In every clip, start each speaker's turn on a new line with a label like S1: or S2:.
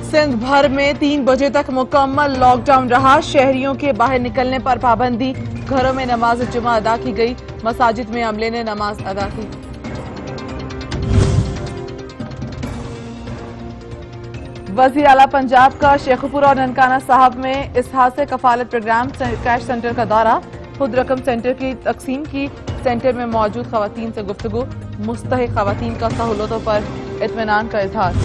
S1: सिंध भर में 3 बजे तक मुकम्मल लॉकडाउन रहा। शहरियों के बाहर निकलने पर पाबंदी। घरों में नमाज जुमा अदा की गई। मसाजिद में अमले ने नमाज अदा की। वजीर आला पंजाब का शेखुपुरा और ननकाना साहब में इसहासे कफालत प्रोग्राम कैश सेंटर का दौरा। खुद रकम सेंटर की तकसीम की। सेंटर में मौजूद खवातीन से गुफ्तगू। मुस्तहिक खवातीन का सहूलतों पर इत्मीनान का इजहार।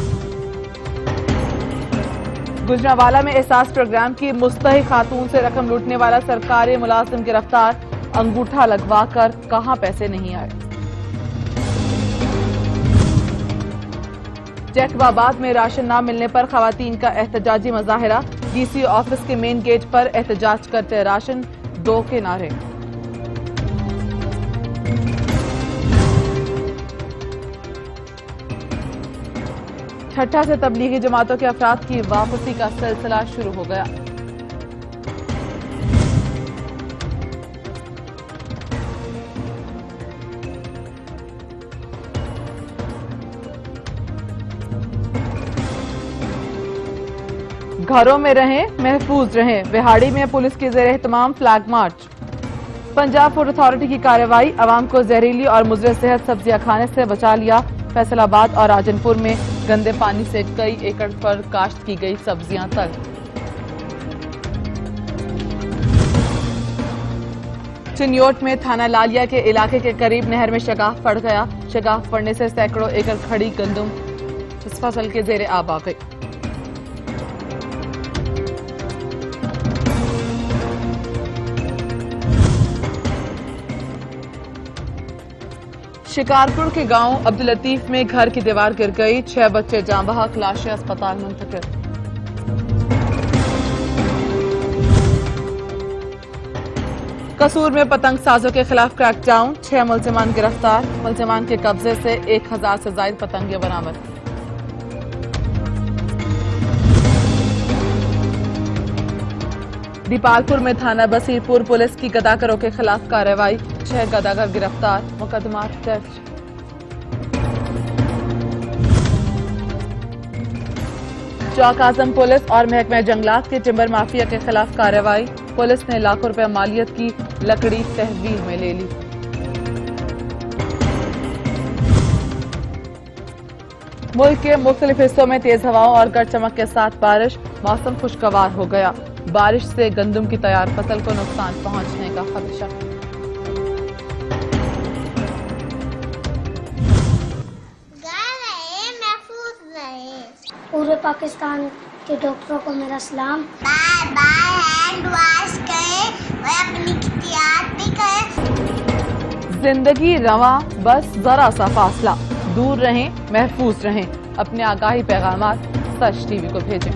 S1: गुजरांवाला में एहसास प्रोग्राम की मुस्तहिक खातून से रकम लूटने वाला सरकारी मुलाजिम गिरफ्तार। अंगूठा लगवा कर कहां पैसे नहीं आए। जैकबाबाद में राशन न मिलने पर खवातीन का एहतजाजी मुजाहिरा। डीसी ऑफिस के मेन गेट पर एहतजाज करते राशन 2 के नारे। ठट्ठा से तबलीगी जमातों के अफराद की वापसी का सिलसिला शुरू हो गया। घरों में रहें, महफूज रहें। बिहाड़ी में पुलिस की ज़ेर एहतमाम flag march. Punjab food authority की कार्रवाई। अवाम को जहरीली और मुज़र सेहत सब्जियां खाने से बचा लिया। फैसलाबाद और राजनपुर में गंदे पानी से कई एकड़ पर काश्त की गई सब्जियां तक। चिन्योट में थाना लालिया के इलाके के करीब नहर में शगाफ पड़ गया। शगाफ पड़ने से सैकड़ों एकड़ खड़ी गंदम इस फसल के जेरे आब आ गई। शिकारपुर के गांव अब्दुल लतीफ में घर की दीवार गिर गई। 6 बच्चे जाँ बहक, लाशें अस्पताल मुंतकिल। कसूर में पतंग साजों के खिलाफ क्रैकडाउन। 6 मुलजिमान गिरफ्तार। मुलजिमान के कब्जे से 1000 से ज्यादा पतंगे बरामद। दीपालपुर में थाना बसीरपुर पुलिस की गदागरों के खिलाफ कार्रवाई। 6 गदागर गिरफ्तार। मुकदमा दर्ज। चौक आजम पुलिस और महकमा जंगलात के टिम्बर माफिया के खिलाफ कार्रवाई। पुलिस ने लाखों रुपए मालियत की लकड़ी तहवील में ले ली। मुल्क के मुख्तलिफ हिस्सों में तेज हवाओं और गरज चमक के साथ बारिश। मौसम खुशगवार हो गया। बारिश से गंदम की तैयार फसल को नुकसान पहुंचने का खदशा।
S2: पूरे पाकिस्तान के डॉक्टरों को मेरा सलाम।
S3: बार बार हैंड वॉश करें और अपनी एहतियात भी करें।
S1: जिंदगी रवा, बस जरा सा फासला। दूर रहें, महफूज रहें। अपने आगाही पैगामात सच टीवी को भेजें।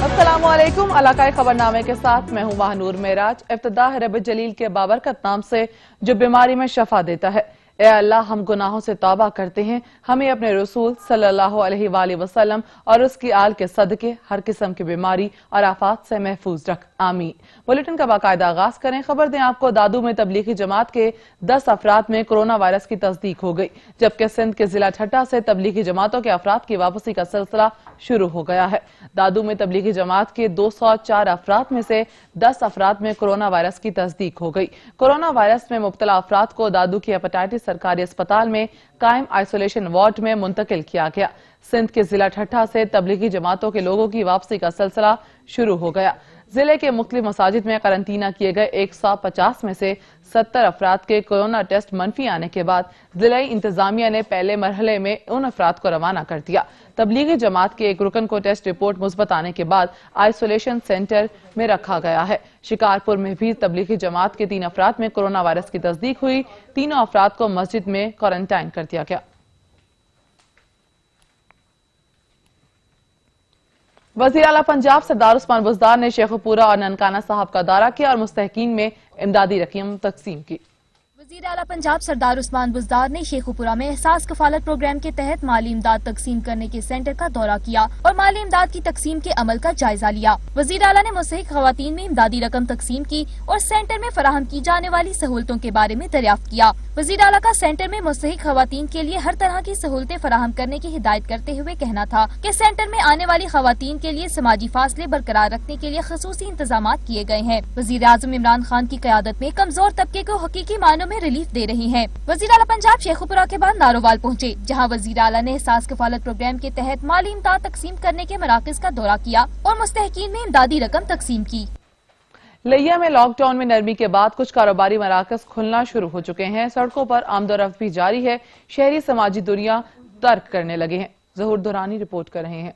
S1: अस्सलामुअलैकुम। इलाकाई खबरनामे के साथ मैं हूं महानूर मेराज। इब्तिदा है रब जलील के बाबरकत नाम से जो बीमारी में शफा देता है। ए अल्लाह, हम गुनाहों से तौबा करते हैं। हमें अपने रसूल सल्लल्लाहु अलैहि वसल्लम और उसकी आल के सदके हर किस्म की बीमारी और आफात से महफूज रख। आमीन। बुलेटिन का बाकायदा आगाज करें। खबर दें आपको, दादू में तबलीगी जमात के 10 अफराद में कोरोना वायरस की तस्दीक हो गई, जबकि सिंध के जिला ठट्टा से तबलीगी जमातों के अफराद की वापसी का सिलसिला शुरू हो गया है। दादू में तबलीगी जमात के 204 अफराद में से 10 अफराद में कोरोना वायरस की तस्दीक हो गई। कोरोना वायरस में मुब्तला अफराद को दादू की हेपेटाइटिस सरकारी अस्पताल में कायम आइसोलेशन वार्ड में मुंतकिल किया गया। सिंध के जिला ठट्टा से तबलीगी जमातों के लोगों की वापसी का सिलसिला शुरू हो गया। जिले के मुख्तलिफ मसाजिद में करंटीना किए गए 150 में से 70 अफराद के कोरोना टेस्ट मनफी आने के बाद जिला इंतजामिया ने पहले मरहले में उन अफराद को रवाना कर दिया। तबलीगी जमात के एक रुकन को टेस्ट रिपोर्ट मुस्बत आने के बाद आइसोलेशन सेंटर में रखा गया है। शिकारपुर में भी तबलीगी जमात के 3 अफराद में कोरोना वायरस की तस्दीक हुई। तीनों अफराद को मस्जिद में क्वारंटाइन कर दिया गया। वज़ीर आला पंजाब सरदार उस्मान बुज़दार ने शेखुपुरा और ननकाना साहब का दौरा किया और मुस्तहकीन में इमदादी रकम तकसीम की।
S4: वज़ीर आला पंजाब सरदार उस्मान बुज़दार ने शेखुपुरा में एहसास कफालत प्रोग्राम के तहत माली इमदाद तकसीम करने के सेंटर का दौरा किया और माली इमदाद की तकसीम के अमल का जायजा लिया। वज़ीर आला ने मुस्तहिक खवातीन में इमदादी रकम तकसीम की और सेंटर में फराहम की जाने वाली सहूलतों के बारे में दरियाफ्त किया। वज़ीर आला का सेंटर में मुस्तहिक खवातीन के लिए हर तरह की सहूलतें फराहम करने की हिदायत करते हुए कहना था कि सेंटर में आने वाली खवातीन के लिए समाजी फासले बरकरार रखने के लिए खसूसी इंतजाम किए गए हैं। वज़ीर आज़म इमरान खान की क़यादत में कमजोर तबके को हकीकी मानों में रिलीफ दे रही हैं। वज़ीर आला पंजाब शेखुपुरा के बाद नारोवाल पहुंचे, जहां वज़ीर आला ने एहसास कफालत प्रोग्राम के तहत माली इमदाद तकसीम करने के मराकज़ का दौरा किया और मुस्तहकीन में इमदादी रकम तकसीम की।
S1: लिया में लॉकडाउन में नरमी के बाद कुछ कारोबारी मराकज़ खुलना शुरू हो चुके हैं। सड़कों पर आमदोरफ्त भी जारी है। शहरी समाजी दूरियां तर्क करने लगे हैं। ज़हूर दुरानी रिपोर्ट कर रहे हैं।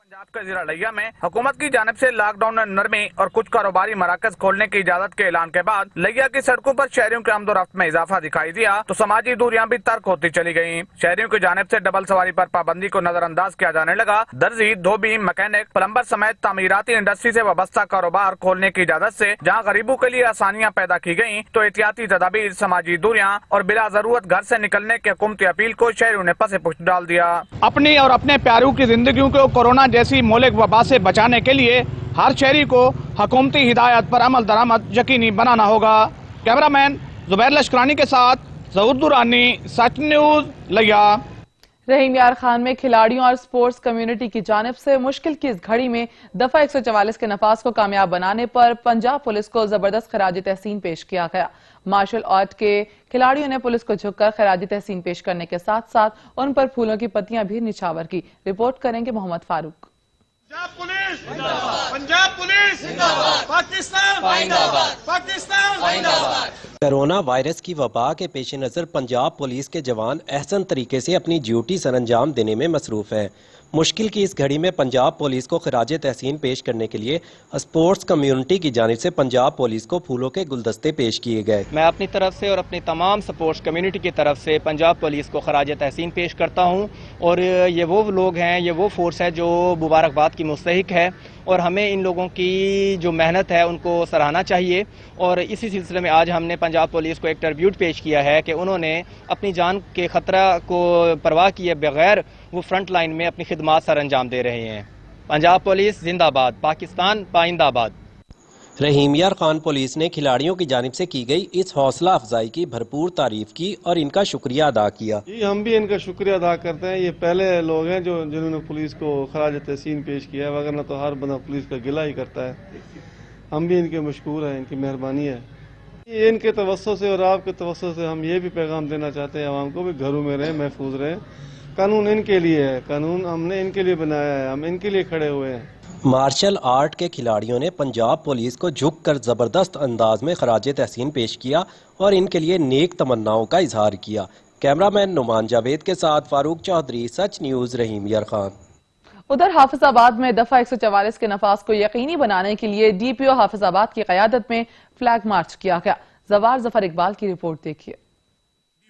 S5: पंजाब के जिला लिया में हुकूमत की जानिब से लॉकडाउन में नरमी और कुछ कारोबारी मराकज खोलने की इजाजत के ऐलान के बाद लिया की सड़कों पर शहरियों के आमदोरफ्त में इजाफा दिखाई दिया तो समाजी दूरियां भी तर्क होती चली गयी। शहरियों की जानिब से डबल सवारी पर पाबंदी को नजरअंदाज किया जाने लगा। दर्जी, धोबी, मैकेनिक, प्लम्बर समेत तामीराती इंडस्ट्री से वाबस्ता कारोबार खोलने की इजाजत से जहाँ गरीबों के लिए आसानियाँ पैदा की गयी तो एहतियाती तदाबीर, समाजी दूरियां और बिला जरूरत घर से निकलने की हुकूमती अपील को शहरियों ने पसे पुष्ट डाल दिया।
S6: अपनी और अपने प्यारों की जिंदगियों को कोरोना जैसी मौलिक वबा से बचाने के लिए हर शहरी को हुकूमती हिदायत पर अमल दरामद यकीनी बनाना होगा। कैमरामैन जुबैर लश्करानी के साथ ज़हूर दुरानी, सच न्यूज लिया।
S1: रहीम यार खान में खिलाड़ियों और स्पोर्ट्स कम्युनिटी की जानिब से मुश्किल की इस घड़ी में दफा 144 के नफाज को कामयाब बनाने पर पंजाब पुलिस को जबरदस्त खराज तहसीन पेश किया गया। मार्शल आर्ट के खिलाड़ियों ने पुलिस को झुककर खराज तहसीन पेश करने के साथ साथ उन पर फूलों की पत्तियां भी निछावर की। रिपोर्ट करेंगे Mohammad Farooq.
S7: Punjab police Pakistan Pakistan.
S8: Corona virus की वबा के पेश नज़र पंजाब पुलिस के जवान अहसन तरीके से अपनी ड्यूटी सरअंजाम देने में मसरूफ है। मुश्किल की इस घड़ी में पंजाब पुलिस को खराज तहसीन पेश करने के लिए स्पोर्ट्स कम्युनिटी की जानिब से पंजाब पुलिस को फूलों के गुलदस्ते पेश किए गए।
S9: मैं अपनी तरफ से और अपनी तमाम स्पोर्ट्स कम्युनिटी की तरफ से पंजाब पुलिस को खराज तहसीन पेश करता हूँ और ये वो लोग हैं, ये वो फोर्स है जो मुबारकबाद की मुस्तहिक है और हमें इन लोगों की जो मेहनत है उनको सराहना चाहिए। और इसी सिलसिले में आज हमने पंजाब पुलिस को एक ट्रिब्यूट पेश किया है कि उन्होंने अपनी जान के खतरा को परवाह किए बगैर वो फ्रंट लाइन में अपनी खिदमात सर अंजाम दे रहे हैं। पंजाब पुलिस जिंदाबाद, पाकिस्तान पाइंदाबाद।
S8: रहीम यार खान पुलिस ने खिलाड़ियों की जानिब से की गई इस हौसला अफजाई की भरपूर तारीफ की और इनका शुक्रिया अदा किया।
S10: हम भी इनका शुक्रिया अदा करते हैं। ये पहले लोग हैं जिन्होंने पुलिस को खराज तहसीन पेश किया, वगरना तो हर बंदा पुलिस का गिला ही करता है। हम भी इनके मशकूर हैं, इनकी मेहरबानी है। ये इनके तवस्सुस से और आपके तवस्सुस से हम ये भी पैगाम देना चाहते हैं आवाम को भी घरों में रहें, महफूज रहें। कानून इनके लिए है, कानून हमने इनके लिए बनाया है, हम इनके लिए खड़े हुए हैं।
S8: मार्शल आर्ट के खिलाड़ियों ने पंजाब पुलिस को झुककर जबरदस्त अंदाज में खराज तहसीन पेश किया और इनके लिए नेक तमन्नाओं का इजहार किया। कैमरामैन नुमान जावेद के साथ फारूक चौधरी, सच न्यूज, रहीम यार खान।
S1: उधर हाफिजाबाद में दफा 144 के नफाज को यकीनी बनाने के लिए डीपीओ हाफिजाबाद की क़यादत में फ्लैग मार्च किया गया। जवार जफर इकबाल की रिपोर्ट देखिए।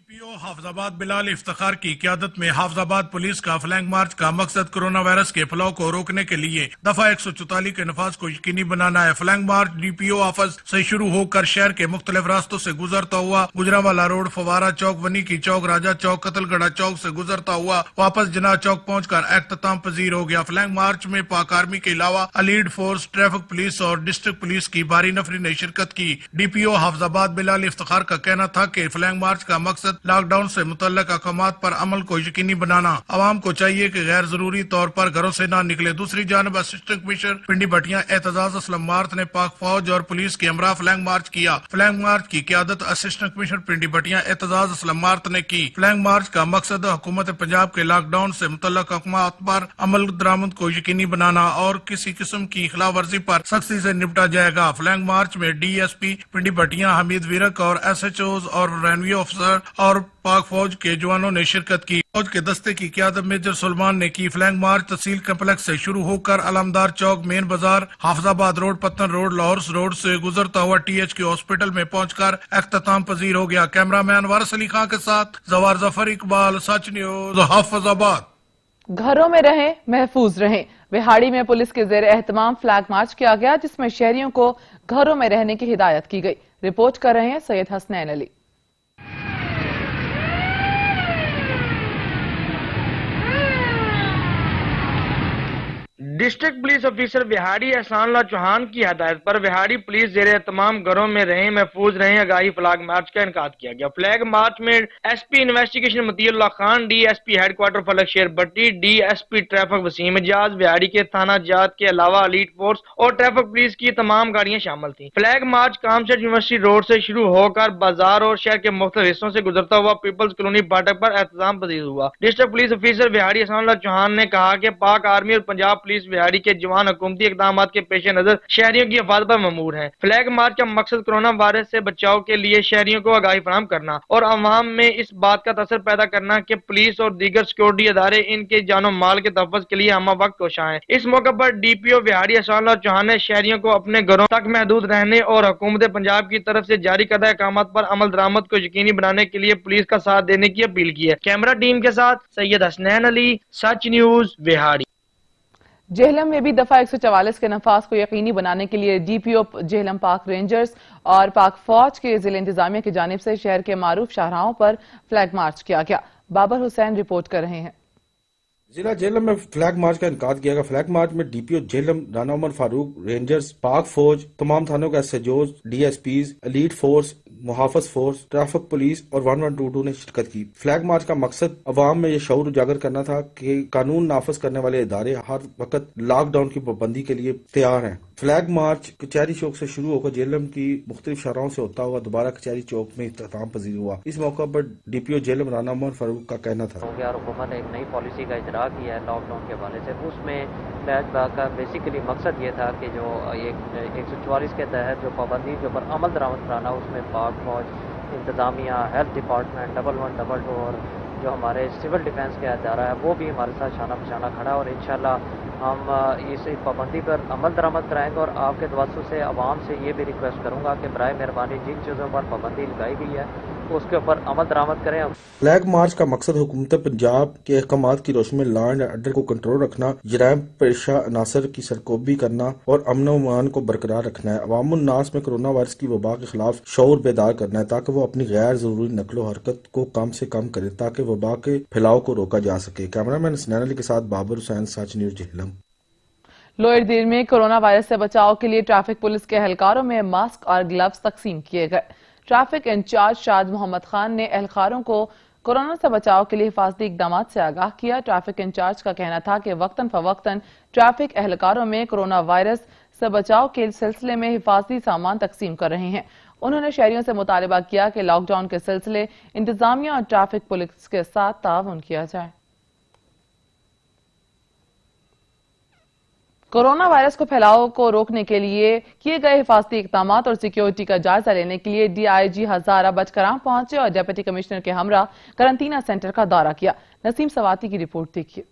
S11: डीपीओ हाफिजाबाद बिलाल इफ्तिखार की क़यादत में हाफिजाबाद पुलिस का फ्लैग मार्च का मकसद कोरोना वायरस के फैलाव को रोकने के लिए दफा 144 के नफाज को यकीनी बनाना है। फ्लैग मार्च डीपीओ ऑफिस से शुरू होकर शहर के मुख्तलिफ रास्तों से गुजरता हुआ गुजरावाला रोड, फवारा चौक, वनी की चौक, राजा चौक, कतलगढ़ा चौक से गुजरता हुआ वापस जिना चौक पहुंचकर एख्तिताम पजीर हो गया। फ्लैग मार्च में पाक आर्मी के अलावा अलीड फोर्स, ट्रैफिक पुलिस और डिस्ट्रिक्ट पुलिस की भारी नफरी ने शिरकत की। डीपीओ हाफिजाबाद बिलाल इफ्तिखार का कहना था कि फ्लैग मार्च का मकसद लॉकडाउन से मुतल्लक अहकामात पर अमल को यकीनी बनाना। आवाम को चाहिए कि गैर जरूरी तौर पर घरों से न निकले। दूसरी जानब असिस्टेंट कमिश्नर पिंडी भटिया एतजाज असलम मार्थ ने पाक फौज और पुलिस के हमरा फ्लैग मार्च किया। फ्लैग मार्च की क़यादत असिस्टेंट कमिश्नर पिंडी भटिया एतजाज असलम मार्थ ने की। फ्लैग मार्च का मकसद हुकूमत पंजाब के लॉकडाउन से मुतल्लक अहकामात पर अमल दरामद को यकीनी बनाना और किसी किस्म की खिलाफ वर्जी पर सख्ती से निपटा जाएगा। फ्लैग मार्च में DSP पिंडी भटिया, हमीद वीरक और SHOs और रेवेन्यू ऑफिसर और पाक फौज के जवानों ने शिरकत की। फौज के दस्ते की क़यादत मेजर सुलेमान ने की। फ्लैग मार्च तहसील कम्प्लेक्स से शुरू होकर अलमदार चौक, मेन बाजार, हाफिजाबाद रोड, पत्तन रोड, लाहौर रोड से गुजरता हुआ THQ हॉस्पिटल में पहुंचकर एख्तिताम पजीर हो गया। कैमरामैन वारिस अली खान के साथ जवार जफर इकबाल, सच न्यूज, हाफिजाबाद।
S1: घरों में रहें, महफूज रहें। विहाड़ी में पुलिस के जेर एहतमाम फ्लैग मार्च किया गया, जिसमें शहरियों को घरों में रहने की हिदायत की गई। रिपोर्ट कर रहे हैं Syed Hasnain Ali.
S12: District police officer Vehari Ehsanullah Chauhan की हदायत पर विहाड़ी पुलिस जेर तमाम घरों में रहें, महफूज रहें आगाही फ्लैग मार्च का इनकाद किया गया। फ्लैग मार्च में SP investigation Matiullah Khan, DSP headquarters Falak Sher Bhatti, DSP traffic Waseem Ijaz, Vehari के थाना जात के अलावा एलीट फोर्स और ट्रैफिक पुलिस की तमाम गाड़ियां शामिल थी। Flag march COMSATS university road से शुरू होकर बाजार और शहर के मुख्तलिफ हिस्सों से गुजरता हुआ पीपल्स कॉलोनी फाटक पर एहतजाम पजीर हुआ। District police officer Vehari Ehsanullah Chauhan ने कहा कि पाक आर्मी और पंजाब पुलिस विहाड़ी के जवान हुकूमती इकदाम के पेश नजर शहरियों की हिफाजत पर ममूर है। फ्लैग मार्च का मकसद कोरोना वायरस से बचाव के लिए शहरियों को आगाही फराहम करना और अवाम में इस बात का तसर पैदा करना कि पुलिस और दीगर सिक्योरिटी अदारे इनके जानो माल के तहफ़्फ़ुज़ के लिए हम वक्त कोशिश हैं। इस मौके पर डीपीओ विहाड़ी एहसानुल्लाह चौहान ने शहरियों को अपने घरों तक महदूद रहने और हुकूमत पंजाब की तरफ से जारी करदा अहकामात पर अमल दरामद को यकीनी बनाने के लिए पुलिस का साथ देने की अपील की है। कैमरा टीम के साथ सैयद हसनैन अली, सच न्यूज विहाड़ी।
S1: जेहलम में भी दफा 144 के नफाज को यकीनी बनाने के लिए डीपीओ जेहलम पाक रेंजर्स और पाक फौज के जिला इंतजामिया की जानिब से शहर के मारूफ शाहराहों पर फ्लैग मार्च किया गया। बाबर हुसैन रिपोर्ट कर रहे हैं।
S13: जिला जेहलम में फ्लैग मार्च का इनकाद किया गया। फ्लैग मार्च में डीपीओ जेहलम, राना उमर फारूक, रेंजर्स, पाक फौज, तमाम थानों के एसएचओज, डीएसपीज, एलीट फोर्स, मुहाफिज फोर्स, ट्रैफिक पुलिस और 1122 ने शिरकत की। फ्लैग मार्च का मकसद अवाम में यह शऊर उजागर करना था कि कानून नाफिज करने वाले इदारे हर वक्त लॉकडाउन की पाबंदी के लिए तैयार हैं। फ्लैग मार्च कचहरी चौक से शुरू होकर जेहलम की मुख्तलिफ शाहराहों से होता हुआ दोबारा कचहरी चौक में इख्तिताम पजीर हुआ। इस मौके पर डीपीओ जेहलम राना उमर फारूक का कहना था
S14: हुकूमत ने एक नई पॉलिसी का इजरा किया है लॉकडाउन के हवाले से। उसमें फ्लैग का बेसिकली मकसद ये था कि जो 144 के तहत जो पाबंदी के ऊपर अमल दरामद कराना, उसमें पाक फौज, इंतजामिया, हेल्थ डिपार्टमेंट, 1122 और जो हमारे सिविल डिफेंस का अदारा है वो भी हमारे साथ शाना बशाना खड़ा है और इंशाल्लाह हम इस पाबंदी पर अमल दरामद कराएंगे। और आपके तवज्जो से आवाम से ये भी रिक्वेस्ट करूंगा कि बराए मेहरबानी जिन चीज़ों पर पाबंदी लगाई गई है उसके ऊपर अमल दरामद करें।
S13: फ्लैग मार्च का मकसद हुकूमत पंजाब के अहकामात की रोशनी में लॉ एंड ऑर्डर को कंट्रोल रखना, जराइम पेशा अनासर की सरकोबी करना और अमन व अमान को बरकरार रखना है। अवामुन्नास में कोरोना वायरस की वबा के खिलाफ शऊर बेदार करना है ताकि वो अपनी गैर जरूरी नकलो हरकत को कम से कम करे ताकि वबा के फैलाव को रोका जा सके। कैमरामैन हसनैन अली के साथ बाबर हुसैन, सच न्यूज जेहलम।
S1: लोअर दिल में कोरोना वायरस से बचाव के लिए ट्रैफिक पुलिस के एहलकारों में मास्क और ग्लव्स तकसीम किए गए। ट्रैफिक इंचार्ज शाद मोहम्मद खान ने एहलकारों को कोरोना से बचाव के लिए हिफाजती इकदाम से आगाह किया। ट्रैफिक इंचार्ज का कहना था कि वक्तन फवक्तन ट्रैफिक एहलकारों में कोरोना वायरस से बचाव के सिलसिले में हिफाजती सामान तकसीम कर रहे हैं। उन्होंने शहरियों से मुतालबा किया कि लॉकडाउन के सिलसिले इंतजामिया और ट्रैफिक पुलिस के साथ ताउन किया जाए। कोरोना वायरस को फैलाव को रोकने के लिए किए गए हिफाजती इकदाम और सिक्योरिटी का जायजा लेने के लिए डीआईजी हजारा बजकराम पहुंचे और डिप्टी कमिश्नर के हमरा करंटीना सेंटर का दौरा किया। नसीम सवाती की रिपोर्ट देखिए।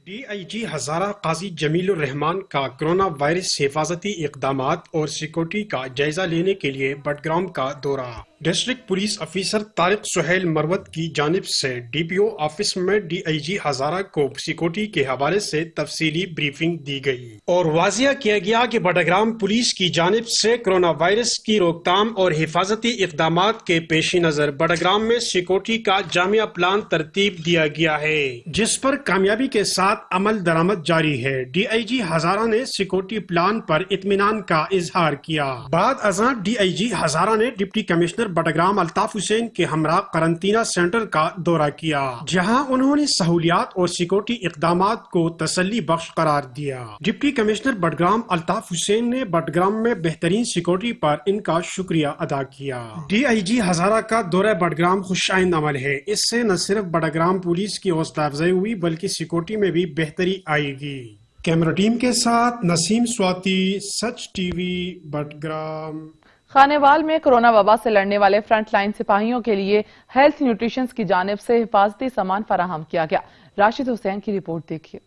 S15: डीआईजी हजारा काजी जमीलुर रहमान का कोरोना वायरस से हिफाजती इकदाम और सिक्योरिटी का जायजा लेने के लिए बडग्राम का दौरा। District police officer Tariq Suhail Marwat की जानिब से डीपीओ ऑफिस में डीआईजी हजारा को सिक्योरिटी के हवाले से तफसीली ब्रीफिंग दी गई और वाजिया किया गया कि बडग्राम पुलिस की जानिब से कोरोना वायरस की रोकथाम और हिफाजती इकदाम के पेश नजर बडग्राम में सिक्योरिटी का जामिया प्लान तरतीब दिया गया है, जिस पर कामयाबी के साथ अमल दरामद जारी है। डीआईजी हजारा ने सिक्योरिटी प्लान पर इत्मीनान का इजहार किया। बाद अज़ां डीआईजी हजारा ने डिप्टी कमिश्नर बडग्राम अल्ताफ हुसैन के हमरा करंटीना सेंटर का दौरा किया, जहां उन्होंने सहूलियात और सिक्योरिटी इकदामात को तसल्ली बख्श करार दिया। डिप्टी कमिश्नर बडग्राम अल्ताफ हुसैन ने बडग्राम में बेहतरीन सिक्योरिटी पर इनका शुक्रिया अदा किया। डीआईजी हजारा का दौरा बडग्राम खुशाइंद अमल है। इससे न सिर्फ बडग्राम पुलिस की हौसला अफजाई हुई बल्कि सिक्योरिटी में भी बेहतरी आएगी। कैमरा टीम के साथ नसीम स्वाति, सच टीवी, बडग्राम।
S1: खानेवाल में कोरोना वबा से लड़ने वाले फ्रंट लाइन सिपाहियों के लिए हेल्थ न्यूट्रिशन की जानिब से हिफाजती सामान फराहम किया गया। राशिद हुसैन की रिपोर्ट देखिए।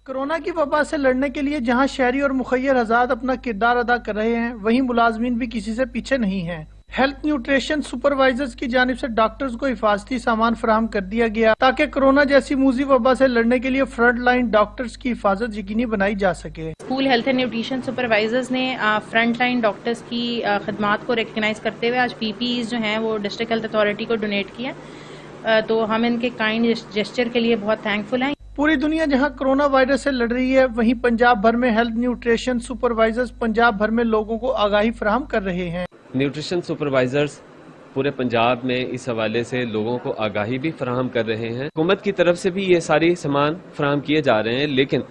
S16: कोरोना की वबा से लड़ने के लिए जहां शहरी और मुखैर आजाद अपना किरदार अदा कर रहे हैं, वहीं मुलाजमीन भी किसी से पीछे नहीं हैं। हेल्थ न्यूट्रिशन सुपरवाइजर्स की जानिब से डॉक्टर्स को हिफाजती सामान फराहम कर दिया गया ताकि कोरोना जैसी मूजी वबा से लड़ने के लिए फ्रंट लाइन डॉक्टर्स की हिफाजत यकीनी बनाई जा सके।
S17: School health and nutrition supervisors ने फ्रंट लाइन डॉक्टर्स की खदमात को रिकग्नाइज करते हुए आज PPEs जो हैं वो डिस्ट्रिक्ट हेल्थ अथॉरिटी को डोनेट किया, तो हम इनके काइंड जेस्चर के लिए बहुत थैंकफुल हैं।
S16: पूरी दुनिया जहां कोरोना वायरस से लड़ रही है, वहीं पंजाब भर में हेल्थ न्यूट्रिशन सुपरवाइजर्स पंजाब भर में लोगों को आगाही फराहम कर रहे हैं।
S18: न्यूट्रिशन सुपरवाइजर्स पूरे पंजाब में इस हवाले से लोगों को आगाही भी फराहम कर रहे हैं। हुकूमत की तरफ से भी ये सारी सामान फराहम किए जा रहे हैं, लेकिन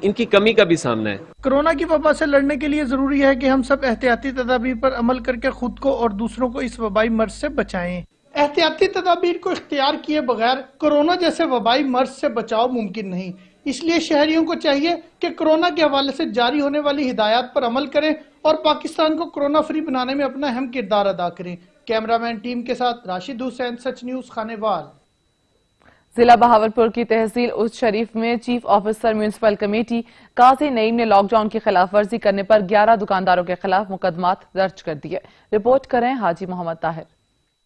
S18: इनकी कमी का भी सामना है।
S16: कोरोना की वबा से लड़ने के लिए जरूरी है कि हम सब एहतियाती तदाबीर पर अमल करके खुद को और दूसरों को इस वबाई मर्ज से बचाएं। एहतियाती तदाबीर को इख्तियार किए बगैर कोरोना जैसे वबाई मर्ज से बचाव मुमकिन नहीं, इसलिए शहरियों को चाहिए कि कोरोना के हवाले से जारी होने वाली हिदायत पर अमल करें और पाकिस्तान को कोरोना फ्री बनाने में अपना अहम किरदार अदा करें। कैमरामैन टीम के साथ राशिद हुसैन, सच न्यूज, खानेवाल।
S1: जिला बहावलपुर की तहसील उस शरीफ में चीफ ऑफिसर म्यूनिसिपल कमेटी काजी नईम ने लॉकडाउन की खिलाफ वर्जी करने पर 11 दुकानदारों के खिलाफ मुकदमात दर्ज कर दिए। रिपोर्ट करें हाजी मोहम्मद ताहिर।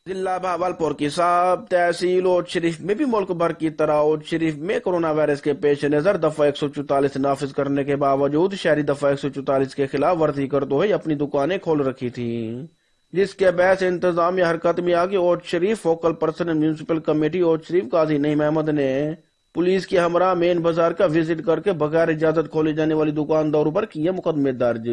S19: जिला बहावलपुर की साहब तहसील ओट शरीफ में भी मुल्क भर की तरह ओट शरीफ में कोरोना वायरस के पेश नजर दफा 144 नाफिज करने के बावजूद शहरी दफा 144 के खिलाफ वर्जी करते हुए अपनी दुकानें खोल रखी थी, जिसके बहस इंतजामिया हरकत में आगे ओट शरीफ फोकल पर्सन म्यूनिसिपल कमेटी ओट शरीफ काजी नईम अहमद ने पुलिस के हमरा मेन बाजार का विजिट करके बगैर इजाजत खोली जाने वाली दुकानदारों पर किए मुकदमे दर्ज।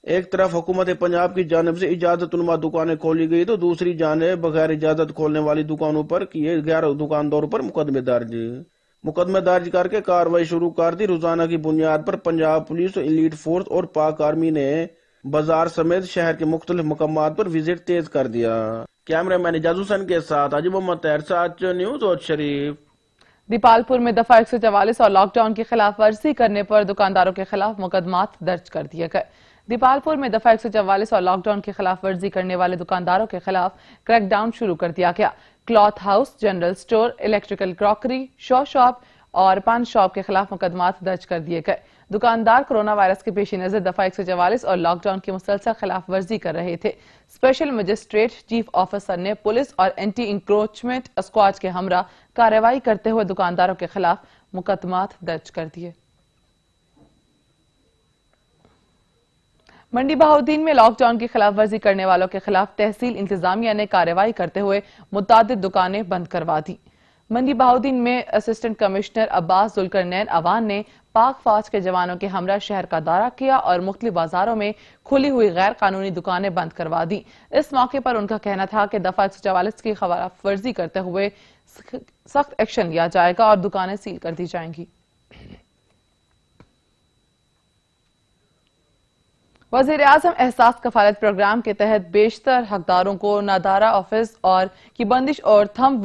S19: एक तरफ हुकूमत पंजाब की जानिब से इजाजतनुमा दुकानें खोली गई तो दूसरी जानिब बगैर इजाजत खोलने वाली दुकानों पर किए 11 दुकानदारों पर मुकदमे दर्ज करके कार्रवाई शुरू कर दी। रोजाना की बुनियाद पर पंजाब पुलिस, एलीट फोर्स और पाक आर्मी ने बाजार समेत शहर के मुख्तलिफ मकामात पर विजिट तेज कर दिया। कैमरामैन इजाज हुसैन के साथ हाजी मोहम्मद ताहिर, सच न्यूज और शरीफ।
S1: दीपालपुर में दफा 144 और लॉकडाउन की खिलाफ वर्जी करने पर दुकानदारों के खिलाफ मुकदमात दर्ज कर दिए गए। दीपालपुर में दफा 144 और लॉकडाउन की खिलाफ वर्जी करने वाले दुकानदारों के खिलाफ क्रैकडाउन शुरू कर दिया गया। Cloth house, general store, electrical crockery, shop और पान शॉप के खिलाफ मुकदमात दर्ज कर दिए गए। दुकानदार कोरोना वायरस के पेश नजर दफा 144 और लॉकडाउन की मुसलसल खिलाफ वर्जी कर रहे थे। स्पेशल मजिस्ट्रेट चीफ ऑफिसर ने पुलिस और एंटी इंक्रोचमेंट स्क्वाड के हमरा कार्रवाई करते हुए दुकानदारों के खिलाफ मुकदमात दर्ज कर दिए। मंडी बहाउद्दीन में लॉकडाउन की खिलाफ वर्जी करने वालों के खिलाफ तहसील इंतजामिया ने कार्रवाई करते हुए मुतादिद दुकानें बंद करवा दी। मंडी बहाउद्दीन में असिस्टेंट कमिश्नर अब्बास जुल्करनैन अवान ने पाक फौज के जवानों के हमरा शहर का दौरा किया और मुख्तलिफ बाजारों में खुली हुई गैर कानूनी दुकानें बंद करवा दी। इस मौके पर उनका कहना था कि दफा 144 की खिलाफ वर्जी करते हुए सख्त एक्शन लिया जाएगा और दुकानें सील कर दी जाएंगी। वज़ीर आज़म एहसास कफालत प्रोग्राम के तहत बेशतर हकदारों को नादारा ऑफिस और की बंदिश और थंब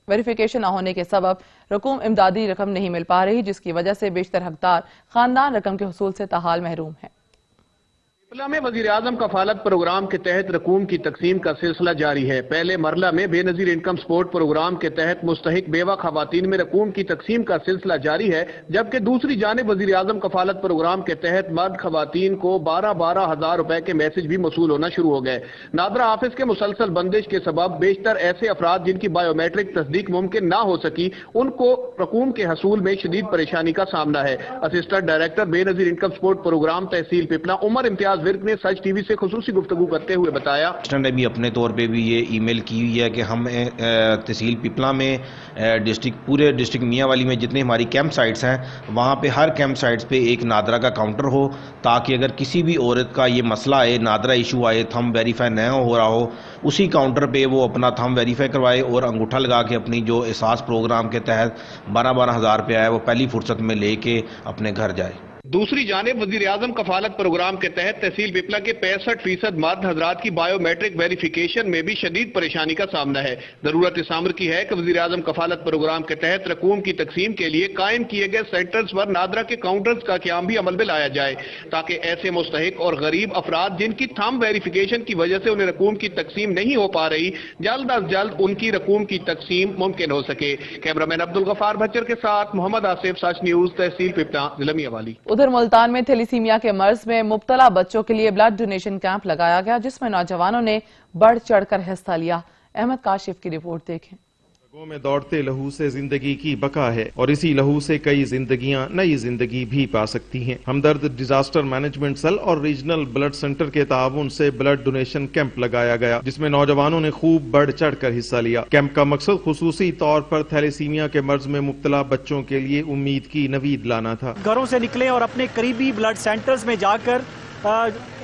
S1: वेरिफिकेशन न होने के सबब रकूम इमदादी रकम नहीं मिल पा रही, जिसकी वजह से बेशतर हकदार खानदान रकम के हुसूल से ताहाल महरूम है।
S20: पिपला में वज़ीर आज़म कफालत प्रोग्राम के तहत रकूम की तकसीम का सिलसिला जारी है। पहले मरला में बेनजीर इनकम सपोर्ट प्रोग्राम के तहत मुस्तहिक बेवा खवातीन में रकूम की तकसीम का सिलसिला जारी है, जबकि दूसरी जानिब वज़ीर आज़म कफालत प्रोग्राम के तहत मर्द खवातीन को 12-12 हजार रुपए के मैसेज भी मसूल होना शुरू हो गए। नादरा ऑफिस के मुसलसल बंदिश के सबब बेशतर ऐसे अफराद जिनकी बायोमेट्रिक तस्दीक मुमकिन ना हो सकी, उनको रकूम के हसूल में शदीद परेशानी का सामना है। Assistant director Benazir income support programme तहसील पिपला उमर इम्तियाज विर्क ने सच टीवी से खुसूसी गुफ्तगू करते हुए बताया,
S21: ने भी अपने तौर पे भी ये ईमेल की हुई है कि हम तहसील पिपला में पूरे डिस्ट्रिक्ट मियांवाली में जितने हमारी कैंप साइट्स हैं वहाँ पे हर कैंप साइट्स पे एक नादरा का काउंटर हो, ताकि अगर किसी भी औरत का ये मसला आए, नादरा इशू आए, थंब वेरीफाई न हो रहा हो, उसी काउंटर पे वो अपना थंब वेरीफाई करवाए और अंगूठा लगा के अपनी जो एहसास प्रोग्राम के तहत 12-12 हजार रुपया है वो पहली फुर्सत में लेके अपने घर जाए।
S20: दूसरी जानिब वज़ीर आज़म कफालत प्रोग्राम के तहत तहसील पिपला के 65% मर्द हजरात की बायोमेट्रिक वेरिफिकेशन में भी शदीद परेशानी का सामना है। जरूरत इस अमर की है कि वज़ीर आज़म कफालत प्रोग्राम के तहत रकूम की तकसीम के लिए कायम किए गए सेंटर्स पर नादरा के काउंटर्स का क़याम भी अमल में लाया जाए, ताकि ऐसे मुस्तहिक और गरीब अफराद जिनकी थंब वेरिफिकेशन की वजह से उन्हें रकूम की तकसीम नहीं हो पा रही, जल्द अज जल्द उनकी रकूम की तकसीम मुमकिन हो सके। कैमरामैन अब्दुल गफार भच्चर के साथ मोहम्मद आसिफ, सच न्यूज, तहसील पिपला, जिला मियांवाली।
S1: उधर मुल्तान में थैलीसीमिया के मर्ज में मुब्तला बच्चों के लिए ब्लड डोनेशन कैंप लगाया गया, जिसमें नौजवानों ने बढ़ चढ़कर हिस्सा लिया। अहमद काशिफ की रिपोर्ट देखें।
S2: रगों में दौड़ते लहू से जिंदगी की बका है और इसी लहू से कई जिंदगियां नई जिंदगी भी पा सकती हैं। हमदर्द डिजास्टर मैनेजमेंट सेल और रीजनल ब्लड सेंटर के ताउन से ब्लड डोनेशन कैंप लगाया गया, जिसमें नौजवानों ने खूब बढ़ चढ़ कर हिस्सा लिया। कैंप का मकसद खुसूसी तौर पर थैलेसीमिया के मर्ज में मुब्तला बच्चों के लिए उम्मीद की नवीद लाना था।
S22: घरों से निकले और अपने करीबी ब्लड सेंटर्स में जाकर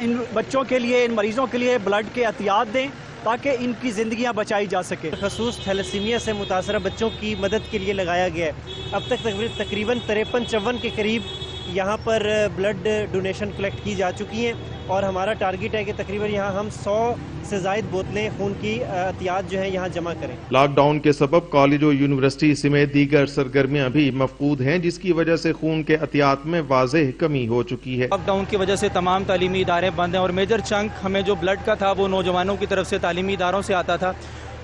S22: इन बच्चों के लिए, इन मरीजों के लिए ब्लड के एहतियात दें ताकि इनकी ज़िंदगियां बचाई जा सके।
S23: खसूस थैलेसीमिया से मुतासरा बच्चों की मदद के लिए लगाया गया है। अब तक तकरीबन 53-54 के करीब यहाँ पर ब्लड डोनेशन कलेक्ट की जा चुकी हैं और हमारा टारगेट है कि तकरीबन यहाँ हम 100 से ज़ायद बोतलें खून की एहतियात जो है यहाँ जमा करें।
S2: लॉकडाउन के सबब कॉलेज और यूनिवर्सिटी समेत दीगर सरगर्मियां भी मफकूद हैं, जिसकी वजह से खून के एहतियात में वाज़ेह कमी हो चुकी है।
S22: लॉकडाउन की वजह से तमाम तालीमी इदारे बंद हैं और मेजर चंक हमें जो ब्लड का था वो नौजवानों की तरफ से तालीमी इदारों से आता था,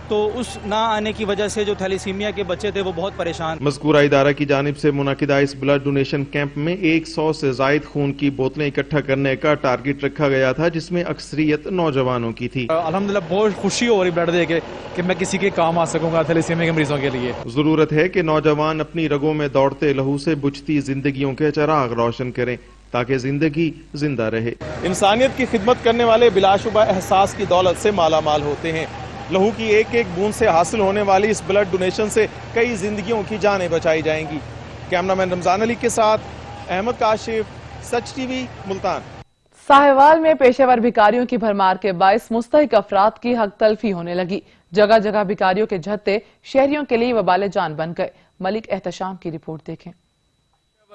S22: तो उस ना आने की वजह से जो थैलीसीमिया के बच्चे थे वो बहुत परेशान।
S2: मज़कूरा इदारा की जानिब से मुनाकिदा इस ब्लड डोनेशन कैंप में 100 से ज़ायद खून की बोतलें इकट्ठा करने का टारगेट रखा गया था, जिसमें अक्सरियत नौजवानों की थी।
S24: अल्हम्दुलिल्लाह बहुत खुशी हो रही ब्लड देके कि मैं किसी के काम आ सकूंगा थैलेसीमिया के मरीजों के लिए।
S2: जरूरत है कि नौजवान अपनी रगों में दौड़ते लहू से बुझती जिंदगियों के चिराग रोशन करें ताकि जिंदगी जिंदा रहे।
S25: इंसानियत की खिदमत करने वाले बिलाशुबा एहसास की दौलत से माला माल होते हैं। लहू की एक एक बूंद से हासिल होने वाली इस ब्लड डोनेशन से कई जिंदगियों की जानें बचाई जाएंगी। कैमरामैन रमजान अली के साथ अहमद काशिफ, सच टीवी, मुल्तान।
S1: साहिवाल में पेशेवर भिखारियों की भरमार के बायस मुस्तहिक अफराद की हक तलफी होने लगी। जगह जगह भिखारियों के झत्ते शहरियों के लिए वबाल जान बन गए। मलिक एहतशाम की रिपोर्ट देखें।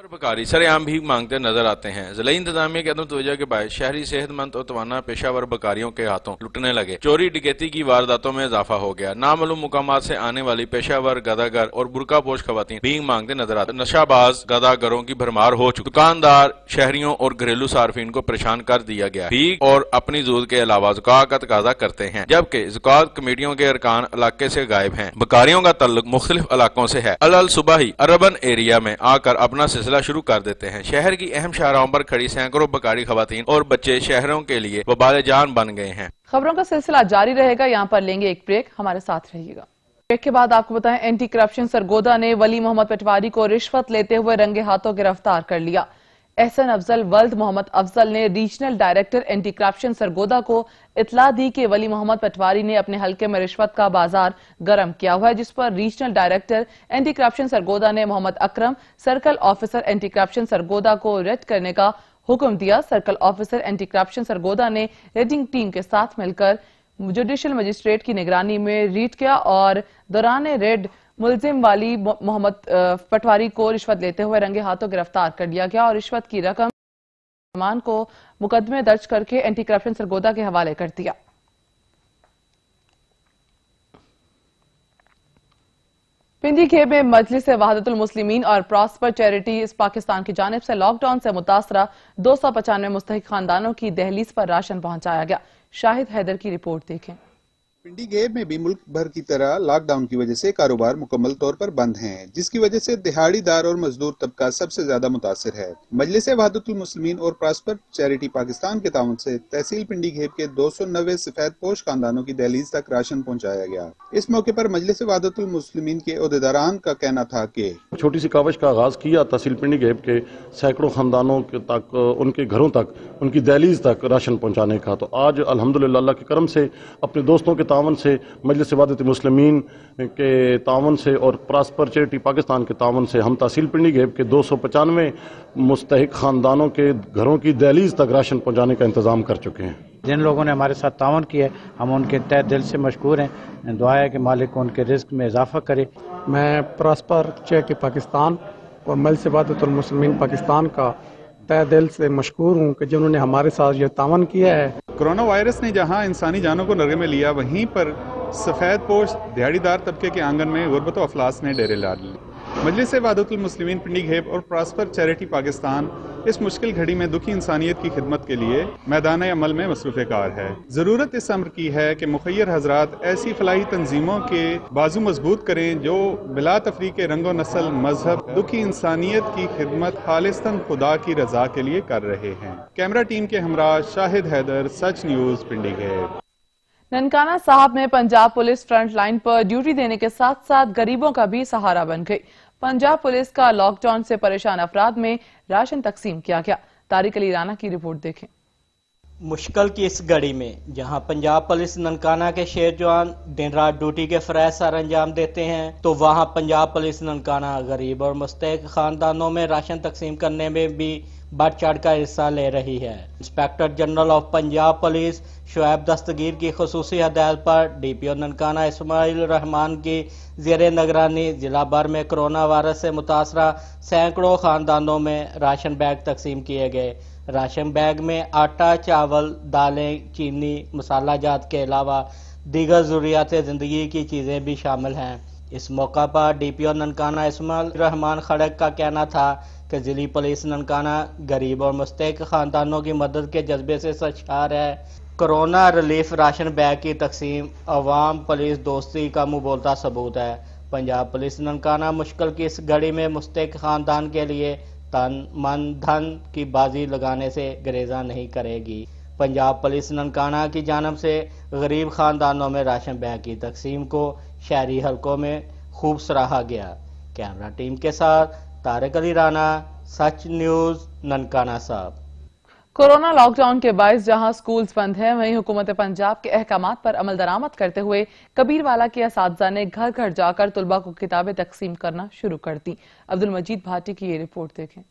S26: भिखारी सरेआम भीख मांगते नजर आते हैं। जिला इंतजामिया के अदम तवज्जो के बायस शहरी सेहतमंद और तवाना पेशावर भिखारियों के हाथों लुटने लगे। चोरी डकैती की वारदातों में इजाफा हो गया। नामालूम मुकामात से आने वाली पेशावर गदागर और बुरका पोश खवातीन भीख मांगते नजर आते। नशाबाज गदागरों की भरमार हो चुकी। दुकानदार, शहरियों और घरेलू सार्फिन को परेशान कर दिया गया। भीख और अपनी जूद के अलावा ज़कात का तकाजा करते हैं, जबकि ज़कात कमेटियों के अरकान इलाके से गायब हैं। भिखारियों का ताल्लुक मुख्तलिफ इलाकों से है। अल सुबह ही अर्बन एरिया में आकर अपना सिलसिला शुरू कर देते हैं। शहर की अहम शाहराहों पर खड़ी सैकड़ों भिखारी खवातीन और बच्चे शहरों के लिए वबाल जान बन गए हैं।
S1: खबरों का सिलसिला जारी रहेगा। यहाँ पर लेंगे एक ब्रेक, हमारे साथ रहिएगा। ब्रेक के बाद आपको बताएं, एंटी करप्शन सरगोदा ने वली मोहम्मद पटवारी को रिश्वत लेते हुए रंगे हाथों गिरफ्तार कर लिया। एहसन अफजल वल्द मोहम्मद अफजल ने regional director anti corruption Sargodha को इतला दी कि वली मोहम्मद पटवारी ने अपने हलके में रिश्वत का बाजार गर्म किया हुआ है, जिस पर regional director anti corruption Sargodha ने Mohammad Akram, circle officer anti corruption Sargodha को रेड करने का हुक्म दिया। Circle officer anti corruption Sargodha ने रेडिंग टीम के साथ मिलकर जुडिशल मजिस्ट्रेट की निगरानी में रीड किया और दौरान रेड मुलजिम वाली मोहम्मद पटवारी को रिश्वत लेते हुए रंगे हाथों गिरफ्तार कर लिया गया और रिश्वत की रकम सामान को मुकदमे दर्ज करके एंटी करप्शन सरगोदा के हवाले कर दिया। पिंडी खेब में मजलिस वहादतुल मुस्लिमीन और प्रॉस्पर चैरिटी पाकिस्तान की जानिब से लॉकडाउन से मुतासरा 295 मुस्तहिक खानदानों की दहलीज पर राशन पहुंचाया गया। शाहिद हैदर की रिपोर्ट देखें।
S27: पिंडी गेब में भी मुल्क भर की तरह लॉकडाउन की वजह से कारोबार मुकम्मल तौर पर बंद हैं, जिसकी वजह से दिहाड़ीदार और मजदूर तबका सबसे ज्यादा मुतासिर है। मजलिस वहादतुल मुस्लिमीन और प्रॉस्पर चैरिटी पाकिस्तान के ताउन से तहसील पिंडी गेब के 290 सफेद पोश खानदानों की दहलीज तक राशन पहुँचाया गया। इस मौके पर मजलिस वहादतुल मुस्लिमीन के ओहदेदारान का कहना था कि
S28: छोटी सी कावश का आगाज किया तहसील पिंडी गेब के सैकड़ों खानदानों तक, उनके घरों तक, उनकी दहलीज तक राशन पहुँचाने का। तो आज अल्हम्दुलिल्लाह अल्लाह के करम से अपने दोस्तों के तावन से, मजलिस वहादतुल मुस्लिमीन के तावन से और प्रॉस्पर चैरिटी पाकिस्तान के तावन से हम तहसील पिंडी गेब के 295 मुस्तहिक खानदानों के घरों की दहलीज तक राशन पहुंचाने का इंतजाम कर चुके हैं।
S29: जिन लोगों ने हमारे साथ तावन किया हम उनके तहे दिल से मशकूर हैं। दुआ है कि मालिक उनके रिस्क में इजाफा करे।
S30: मैं प्रॉस्पर चैरिटी पाकिस्तान और मजलिस वहादतुल मुस्लिमीन पाकिस्तान का तहे दिल से मशकूर हूँ कि जिन्होंने हमारे साथ ये तावन किया है।
S31: कोरोना वायरस ने जहां इंसानी जानों को नरगे में लिया, वहीं पर सफ़ेद पोश दिहाड़ीदार तबके के आंगन में गुर्बत व अफलास ने डेरे डाल लिए। मजलिस वहादतुल मुस्लिमीन पिंडी घेब और प्रॉस्पर चैरिटी पाकिस्तान इस मुश्किल घड़ी में दुखी इंसानियत की खिदमत के लिए मैदान अमल में मसरूफ़ कार है। ज़रूरत इस अम्र की है कि मुखय्यर हजरात ऐसी फलाही तंजीमों के बाजू मजबूत करें जो बिला तफरीक रंगो नस्ल मजहब दुखी इंसानियत की खिदमत खालिस्तन खुदा की रजा के लिए कर रहे हैं। कैमरा टीम के हमरा शाहिद हैदर, सच न्यूज़ पिंडी घेब।
S1: ननकाना साहब में पंजाब पुलिस फ्रंट लाइन पर ड्यूटी देने के साथ साथ गरीबों का भी सहारा बन गई। पंजाब पुलिस का लॉकडाउन से परेशान अफराद में राशन तकसीम किया गया। तारिक अली राना की रिपोर्ट देखें।
S3: मुश्किल की इस घड़ी में जहां पंजाब पुलिस ननकाना के शेर जवान दिन रात ड्यूटी के फराइज सर अंजाम देते हैं, तो वहां पंजाब पुलिस ननकाना गरीब और मुस्तहिक खानदानों में राशन तकसीम करने में भी बढ़ चढ़ कर हिस्सा ले रही है। Inspector general of Punjab police Shoaib Dastgir की खुसूसी हदायत पर DPO ननकाना इस्माइल रहमान की ज़ेरे निगरानी जिला भर में कोरोना वायरस से मुतासरा सैकड़ों खानदानों में राशन बैग तकसीम किए गए। राशन बैग में आटा, चावल, दालें, चीनी, मसाला जात के अलावा दीगर ज़रूरियात ज़िंदगी की चीज़ें भी शामिल हैं। इस मौका पर DPO ननकाना इस्माइल रहमान खड़क का कहना था कि जिली पुलिस ननकाना गरीब और मुस्तहिक खानदानों की मदद के जज्बे से सरशार है। कोरोना रिलीफ राशन बैग की तकसीम अवाम पुलिस दोस्ती का मुंह बोलता सबूत है। पंजाब पुलिस ननकाना मुश्किल की इस घड़ी में मुस्तहिक खानदान के लिए तन मन धन की बाजी लगाने से गरेजा नहीं करेगी। पंजाब पुलिस ननकाना की जानब से गरीब खानदानों में राशन बैग की तकसीम को शहरी हलकों में खूब सराहा गया। कैमरा टीम के साथ तारिक अली राना, सच न्यूज़, ननकाना साहब।
S1: कोरोना लॉकडाउन के बायस जहां स्कूल्स बंद हैं, वहीं हुकूमत पंजाब के अहकामात पर अमल दरामद करते हुए कबीरवाला के असातिज़ा ने घर घर जाकर तुलबा को किताबें तकसीम करना शुरू कर दी। अब्दुल मजीद भाटी की ये रिपोर्ट देखें।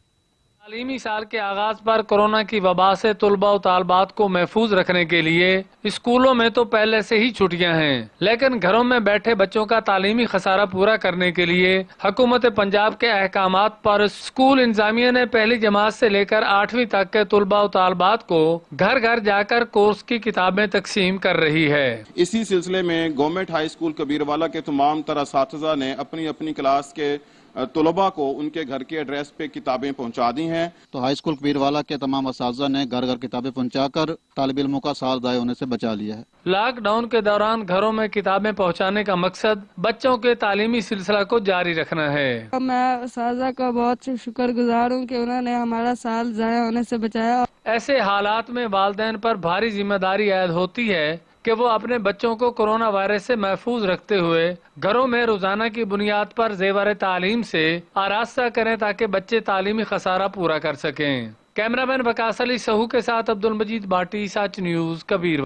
S4: तालीमी साल के आगाज पर कोरोना की वबा से तुलबा और तालबात को महफूज रखने के लिए स्कूलों में तो पहले से ही छुट्टियां हैं, लेकिन घरों में बैठे बच्चों का तालीमी खसारा पूरा करने के लिए हुकूमत पंजाब के अहकामात पर स्कूल इंतजामिया ने पहली जमात से लेकर 8वीं तक के तुलबा और तालबात को घर घर जाकर कोर्स की किताबें तकसीम कर रही है।
S5: इसी सिलसिले में गवर्नमेंट हाई स्कूल कबीरवाला के तमाम तरह असातिज़ा ने अपनी अपनी क्लास के तलबा को उनके घर के एड्रेस पे किताबें पहुंचा दी हैं।
S6: तो हाई स्कूल कबीरवाला के तमाम असातिज़ा ने घर घर किताबें पहुंचाकर तालिब इल्मों का साल ज़ाया होने से बचा लिया है।
S4: लॉकडाउन के दौरान घरों में किताबें पहुंचाने का मकसद बच्चों के तालीमी सिलसिला को जारी रखना है।
S7: मैं असातिज़ा का बहुत शुक्रगुजार हूँ कि उन्होंने हमारा साल ज़ाया होने से बचाया।
S4: ऐसे हालात में वालिदैन पर भारी जिम्मेदारी आयद होती है कि वो अपने बच्चों को कोरोना वायरस से महफूज रखते हुए घरों में रोजाना की बुनियाद पर जेवर तालीम से आरास्ता करें ताकि बच्चे तालीमी खसारा पूरा कर सकें। कैमरामैन वकास अली सहू के साथ अब्दुल मजीद भाटी, सच न्यूज़, कबीर।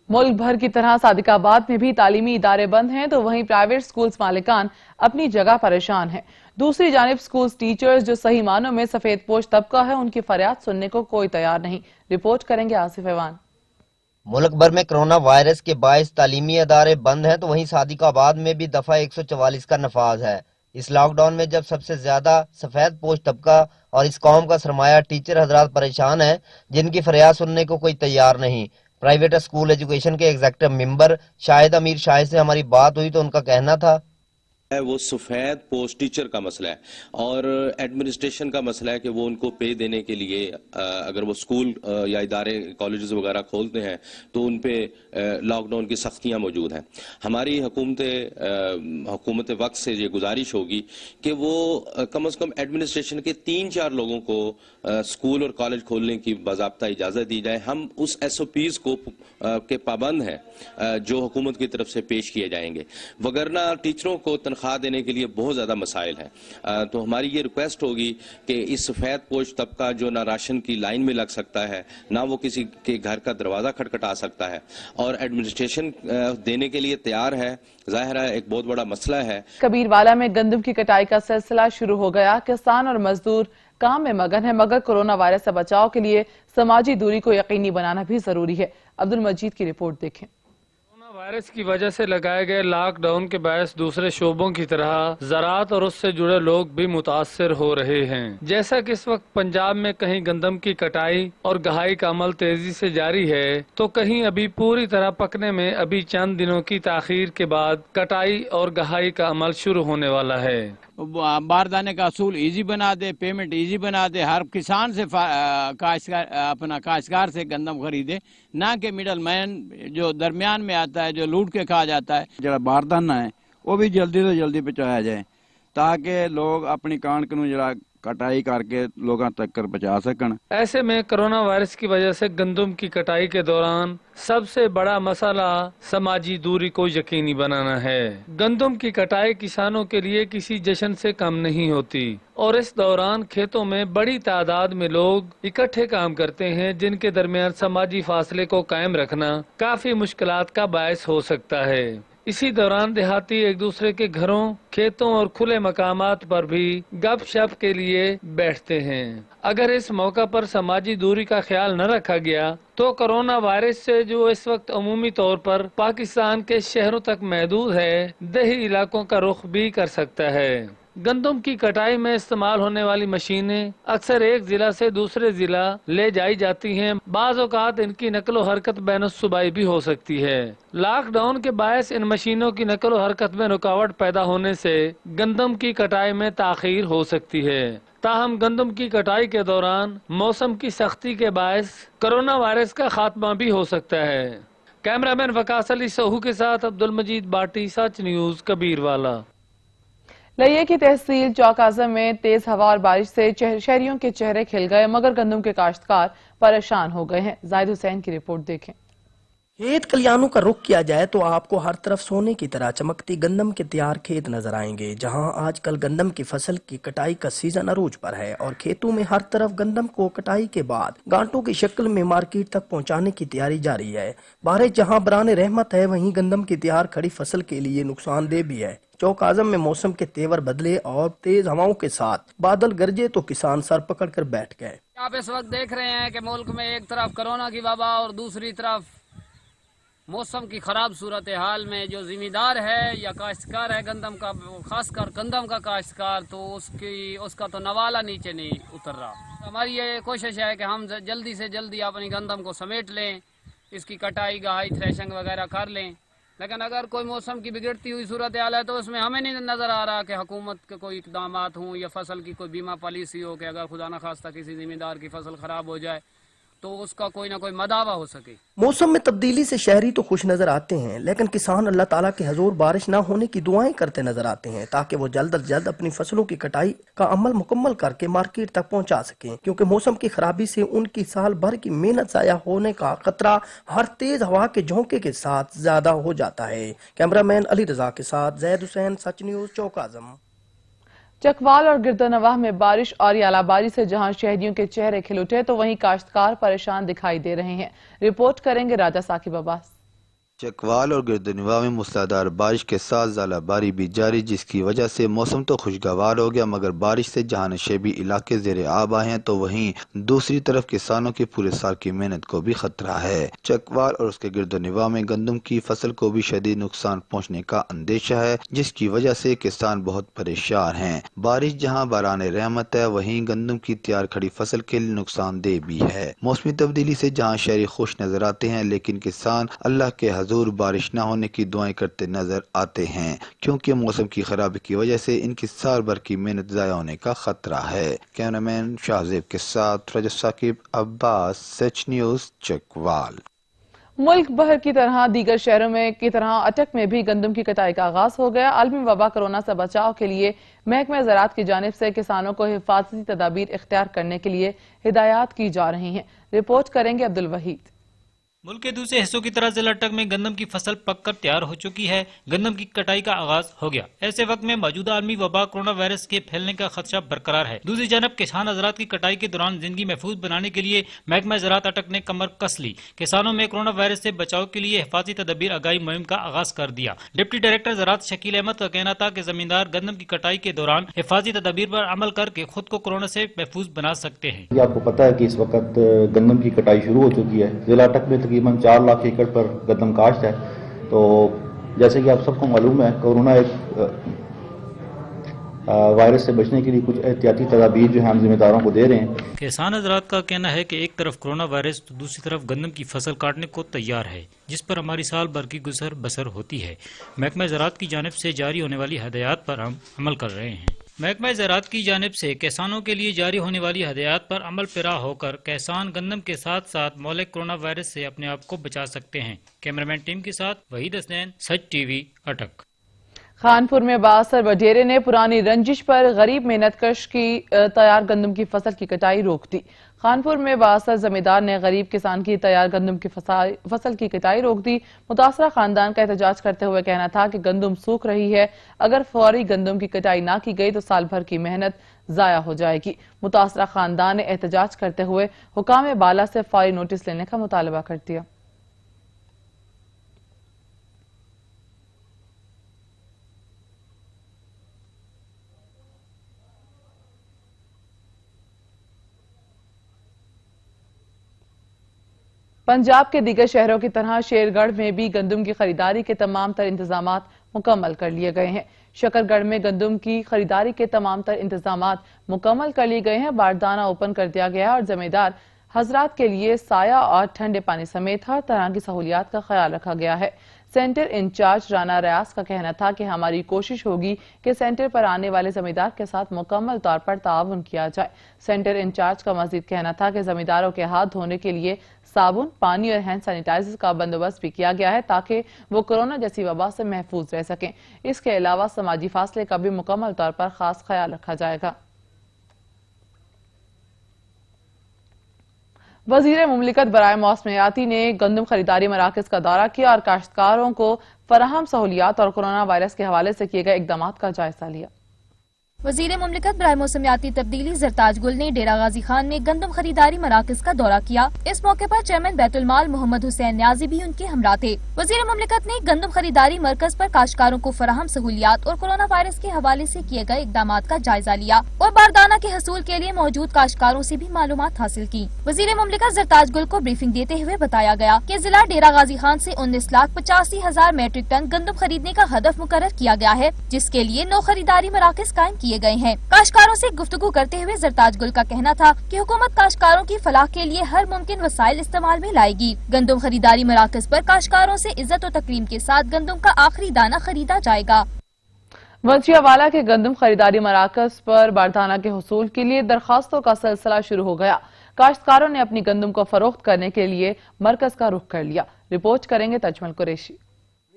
S1: मुल्क भर की तरह सादिकाबाद में भी तालीमी इदारे बंद हैं, तो वहीं प्राइवेट स्कूल्स मालिकान अपनी जगह परेशान हैं। दूसरी जानिब स्कूल्स टीचर्स जो सही मानों में सफेद पोश तबका है, उनकी फरियाद सुनने को कोई तैयार नहीं। रिपोर्ट करेंगे आसिफ ऐवान।
S8: मुल्क भर में कोरोना वायरस के बायस तालीमी अदारे बंद हैं, तो वहीं सादिकाबाद में भी दफा 144 का नफाज है। इस लॉकडाउन में जब सबसे ज्यादा सफेद पोश तबका और इस कौम का सरमाया टीचर हजरात परेशान हैं, जिनकी फरियाद सुनने को कोई तैयार नहीं। प्राइवेट स्कूल एजुकेशन के एग्जीक्यूटिव मेंबर शाहिद अमीर शाहिद से हमारी बात हुई तो उनका कहना था
S9: वो सफेद पोस्ट टीचर का मसला है और एडमिनिस्ट्रेशन का मसला है कि वो उनको पे देने के लिए अगर वो स्कूल या इदारे कॉलेजेस वगैरह खोलते हैं तो उन पे लॉकडाउन की सख्तियां मौजूद हैं। हमारी हुकूमत वक्त से ये गुजारिश होगी कि वो कम से कम एडमिनिस्ट्रेशन के 3-4 लोगों को स्कूल और कॉलेज खोलने की बाज़ाब्ता इजाज़त दी जाए। हम उस SOPs को के पाबंद हैं जो हुकूमत की तरफ से पेश किए जाएंगे, वगरना टीचरों को तनख्वाह देने के लिए बहुत ज़्यादा मसाइल हैं। तो हमारी ये रिक्वेस्ट होगी कि इस सफ़ेद पोश तबका जो ना राशन की लाइन में लग सकता है, ना वो किसी के घर का दरवाज़ा खटखटा सकता है और एडमिनिस्ट्रेशन देने के लिए तैयार है, ज़ाहिर है एक बहुत बड़ा मसला है।
S1: कबीरवाला में गंदम की कटाई का सिलसिला शुरू हो गया। किसान और मजदूर काम में मगन है, मगर कोरोना वायरस से बचाव के लिए समाजी दूरी को यकीनी बनाना भी जरूरी है। अब्दुल मजीद की रिपोर्ट देखें।
S4: वायरस की वजह से लगाए गए लॉकडाउन के बायस दूसरे शोबों की तरह ज़राअत और उससे जुड़े लोग भी मुतासर हो रहे हैं। जैसा कि इस वक्त पंजाब में कहीं गंदम की कटाई और गहाई का अमल तेजी से जारी है, तो कहीं अभी पूरी तरह पकने में अभी चंद दिनों की ताखीर के बाद कटाई और गहाई का अमल शुरू होने वाला है।
S10: बारदाने का असूल इजी बना दे, पेमेंट इजी बना दे, हर किसान से काश्तकार से गंदम खरीदे, ना कि मिडल मैन जो दरमियान में आता है, जो लूट के खा जाता है।
S11: जो बारदाना है वो भी जल्दी से जल्दी पहुंचाया जाए ताकि लोग अपनी कणक नूं जरा कटाई करके लोगों तक पहुंचा सकन।
S4: ऐसे में कोरोना वायरस की वजह से गंदम की कटाई के दौरान सबसे बड़ा मसला समाजी दूरी को यकीनी बनाना है। गंदम की कटाई किसानों के लिए किसी जश्न से कम नहीं होती और इस दौरान खेतों में बड़ी तादाद में लोग इकट्ठे काम करते हैं, जिनके दरमियान समाजी फासले को कायम रखना काफी मुश्किलात का बायस हो सकता है। इसी दौरान देहाती एक दूसरे के घरों, खेतों और खुले मकामात पर भी गपशप के लिए बैठते हैं। अगर इस मौका पर समाजी दूरी का ख्याल न रखा गया तो कोरोना वायरस से जो इस वक्त अमूमी तौर पर पाकिस्तान के शहरों तक महदूद है, देही इलाकों का रुख भी कर सकता है। गंदम की कटाई में इस्तेमाल होने वाली मशीनें अक्सर एक जिला से दूसरे जिला ले जाई जाती हैं। बाज़ औक़ात इनकी नकलो हरकत बैनुस्सूबाई भी हो सकती है। लॉकडाउन के बायस इन मशीनों की नकलो हरकत में रुकावट पैदा होने से गंदम की कटाई में ताख़ीर हो सकती है। ताहम गंदम की कटाई के दौरान मौसम की सख्ती के बायस कोरोना वायरस का खात्मा भी हो सकता है। कैमरामैन वकास अली सहू के साथ अब्दुल मजीद बाटी, सच न्यूज, कबीरवाला।
S1: लइये की तहसील चौक आजम में तेज हवा और बारिश से शहरियों के चेहरे खिल गए, मगर गंदम के काश्तकार परेशान हो गए हैं। जाहिद हुसैन की रिपोर्ट देखें।
S12: खेत खलियानों का रुख किया जाए तो आपको हर तरफ सोने की तरह चमकती गंदम के तैयार खेत नजर आएंगे, जहां आजकल गंदम की फसल की कटाई का सीजन अरूज पर है और खेतों में हर तरफ गंदम को कटाई के बाद गांठों की शक्ल में मार्केट तक पहुंचाने की तैयारी जारी है। बारिश जहां बराने रहमत है, वहीं गंदम की तैयार खड़ी फसल के लिए नुकसानदेह भी है। चौक आजम में मौसम के तेवर बदले और तेज हवाओं के साथ बादल गरजे तो किसान सर पकड़ कर बैठ गए।
S13: आप इस वक्त देख रहे हैं कि मुल्क में एक तरफ कोरोना की वबा और दूसरी तरफ मौसम की खराब सूरत हाल में जो जिम्मेदार है या काश्तकार है गंदम का, खासकर गंदम का काश्तकार, तो उसका तो नवाला नीचे नहीं उतर रहा। हमारी ये कोशिश है कि हम जल्दी से जल्दी अपनी गंदम को समेट लें, इसकी कटाई गहाई थ्रेशिंग वगैरह कर लें। लेकिन अगर कोई मौसम की बिगड़ती हुई सूरत हाल है तो उसमें हमें नहीं नजर आ रहा कि हुकूमत के कोई इकदामात हों या फसल की कोई बीमा पॉलिसी हो कि अगर खुदा न खास्ता किसी जिम्मेदार की फसल खराब हो जाए तो उसका कोई ना कोई मदावा हो सके।
S12: मौसम में तब्दीली से शहरी तो खुश नजर आते हैं, लेकिन किसान अल्लाह ताला के हजूर बारिश ना होने की दुआएं करते नजर आते हैं ताकि वो जल्द अज जल्द अपनी फसलों की कटाई का अमल मुकम्मल करके मार्केट तक पहुंचा सकें, क्योंकि मौसम की खराबी से उनकी साल भर की मेहनत जाया होने का खतरा हर तेज हवा के झोंके के साथ ज्यादा हो जाता है। कैमरामैन अली रजा के साथ जैद हुसैन, सच न्यूज, चौक आजम।
S1: चकवाल और गिरदनवाह में बारिश और यालाबारी से जहां शहरियों के चेहरे खिल उठे तो वहीं काश्तकार परेशान दिखाई दे रहे हैं। रिपोर्ट करेंगे राजा साकिब अब्बास।
S14: चकवाल और गिरदनवाह में मूसलाधार बारिश के साथ ज़ालाबारी भी जारी, जिसकी वजह से मौसम तो खुशगवार हो गया, मगर बारिश से जहां नशेबी इलाके ज़ेरे आब आए हैं तो वहीं दूसरी तरफ किसानों की पूरे साल की मेहनत को भी खतरा है। चकवाल और उसके गिरदनवाह में गंदम की फसल को भी शदीद नुकसान पहुँचने का अंदेशा है, जिसकी वजह से किसान बहुत परेशान हैं। बारिश जहाँ बाराने रहमत है, वहीं गंदम की तैयार खड़ी फसल के लिए नुकसानदेह भी है। मौसमी तब्दीली से जहाँ शहरी खुश नजर आते हैं, लेकिन किसान अल्लाह के हजूर बारिश न होने की दुआएं करते नजर आते हैं, क्योंकि मौसम की खराबी की वजह से इनकी साल भर की मेहनत ज़ाया होने का खतरा है। कैमरामैन शाहजेब के साथ रजत साकिब अब्बास, सच न्यूज, चकवाल।
S1: मुल्क भर की तरह दीगर शहरों में की तरह अटक में भी गंदम की कटाई का आगाज हो गया। आलमी वबा कोरोना से बचाव के लिए महकमा ज़राअत की जानिब से किसानों को हिफाजती तदाबीर इख्तियार करने के लिए हिदायत की जा रही हैं। रिपोर्ट करेंगे अब्दुल वहीद।
S15: मुल्क के दूसरे हिस्सों की तरह जिला अटक में गंदम की फसल पककर तैयार हो चुकी है। गंदम की कटाई का आगाज हो गया। ऐसे वक्त में मौजूदा आलमी वबा कोरोना वायरस के फैलने का खदशा बरकरार है। दूसरी जानब किसान हजरात की कटाई के दौरान जिंदगी महफूज बनाने के लिए महकमा ज़राअत अटक ने कमर कस ली। किसानों में कोरोना वायरस से बचाव के लिए हिफाजती तदबीर आगाही मुहिम का आगाज कर दिया। डिप्टी डायरेक्टर ज़राअत शकील अहमद का कहना था कि जमींदार गंदम की कटाई के दौरान हिफाजती तदबीर पर अमल करके खुद को कोरोना से महफूज बना सकते हैं।
S16: आपको पता है कि इस वक्त गंदम की कटाई शुरू हो चुकी है। जिला अटक में तकरीबन 4 लाख एकड़ पर गंदम काश्त है। तो जैसे कि आप सबको मालूम है, कोरोना एक वायरस से बचने के लिए कुछ एहतियाती तदाबीर जो हम जिम्मेदारों को दे रहे हैं।
S15: किसान हजरात का कहना है कि एक तरफ कोरोना वायरस तो दूसरी तरफ गंदम की फसल काटने को तैयार है, जिस पर हमारी साल भर की गुजर बसर होती है। महकमा ज़राअत की जानिब से जारी होने वाली हदायत पर हम अमल कर रहे हैं। محکمہ زراعت کی جانب سے کسانوں کے لیے جاری ہونے والی ہدایات پر عمل پیرا ہو کر کسان گندم کے ساتھ ساتھ مہلک کورونا وائرس سے اپنے آپ کو بچا سکتے ہیں۔ کیمرامین ٹیم کے ساتھ وحید حسین، سچ ٹی وی، اٹک۔
S1: خانپور میں بااثر وڈیرے نے پرانی رنجش پر غریب محنت کش کی تیار گندم کی فصل کی کٹائی روک دی۔ خانپور میں بااثر زمیندار نے غریب کسان کی تیار گندم کی فصل کی کٹائی روک دی۔ متاثرہ خاندان کا احتجاج کرتے ہوئے کہنا تھا کہ گندم سوکھ رہی ہے، اگر فوری گندم کی کٹائی نہ کی گئی تو سال بھر کی محنت ضائع ہو جائے گی۔ متاثرہ خاندان نے احتجاج کرتے ہوئے حکام بالا سے فوری نوٹس لینے کا مطالبہ کر دیا۔ پنجاب کے دیگر شہروں کی طرح شیر گڑھ میں بھی گندم کی خریداری کے تمام تر انتظامات مکمل کر لیے گئے ہیں۔ شکر گڑھ میں گندم کی خریداری کے تمام تر انتظامات مکمل کر لیے گئے ہیں۔ باردانہ اوپن کر دیا گیا اور زمیندار حضرات کے لیے سایہ اور ٹھنڈے پانی سمیت ہر طرح کی سہولیات کا خیال رکھا گیا ہے۔ سینٹر انچارج رانا ریاض کا کہنا تھا کہ ہماری کوشش ہوگی کہ سینٹر پر آنے والے زمیندار کے ساتھ مکمل طور پر تعاون کیا جائے۔ سینٹر انچارج کا مزید کہنا تھا کہ زمینداروں کے ہاتھ دھونے کے لیے صابن، پانی اور ہینڈ سینیٹائزر کا بندوبست بھی کیا گیا ہے تاکہ وہ کورونا جیسی وبا سے محفوظ رہ سکیں۔ اس کے علاوہ سماجی فاصلے کا بھی مکمل طور پر خاص خیال رکھا جائے گا۔ وزیر مملکت برائے موسمیاتی نے گندم خریداری مراکز کا دورہ کیا اور کاشتکاروں کو فراہم سہولیات اور کورونا وائرس کے حوالے سے کیے گئے اقدامات کا جائزہ لیا۔
S2: وزیر مملکت برائے موسمیاتی تبدیلی زرتاج گل نے ڈیرہ غازی خان میں گندم خریداری مراکز کا دورہ کیا۔ اس موقع پر چیئرمین بیت المال محمد حسین نیازی بھی ان کے ہمراہ تھے۔ وزیر مملکت نے گندم خریداری مرکز پر کاشتکاروں کو فراہم سہولیات اور کورونا وائرس کے حوالے سے کیے گئے اقدامات کا جائزہ لیا اور باردانہ کے حصول کے لیے موجود کاشتکاروں سے بھی معلومات حاصل کی۔ وزیر مملکت زرتاج گل کو بریفنگ دیتے ہوئے بتایا گیا کہ ضلع ڈیرہ غازی خان سے 19,85,000 میٹرک ٹن گندم خریدنے کا ہدف مقرر کیا گیا ہے، جس کے لیے 9 خریداری مراکز قائم کیے گئے ہیں۔ کاشتکاروں سے گفتگو کرتے ہوئے زرتاج گل کا کہنا تھا کہ حکومت کاشتکاروں کی فلاح کے لیے ہر ممکن وسائل استعمال میں لائے گی۔ گندم خریداری مراکز پر کاشتکاروں سے عزت و تکریم کے ساتھ گندم کا آخری دانہ خریدا جائے گا۔
S1: ونچیا والا کے گندم خریداری مراکز پر باردانہ کے حصول کے لیے درخواستوں کا سلسلہ شروع ہو گیا۔ کاشتکاروں نے اپنی گندم کو فروخت کرنے کے لیے مرکز کا رخ کر لیا۔ رپورٹ کریں گے تجمل قریشی۔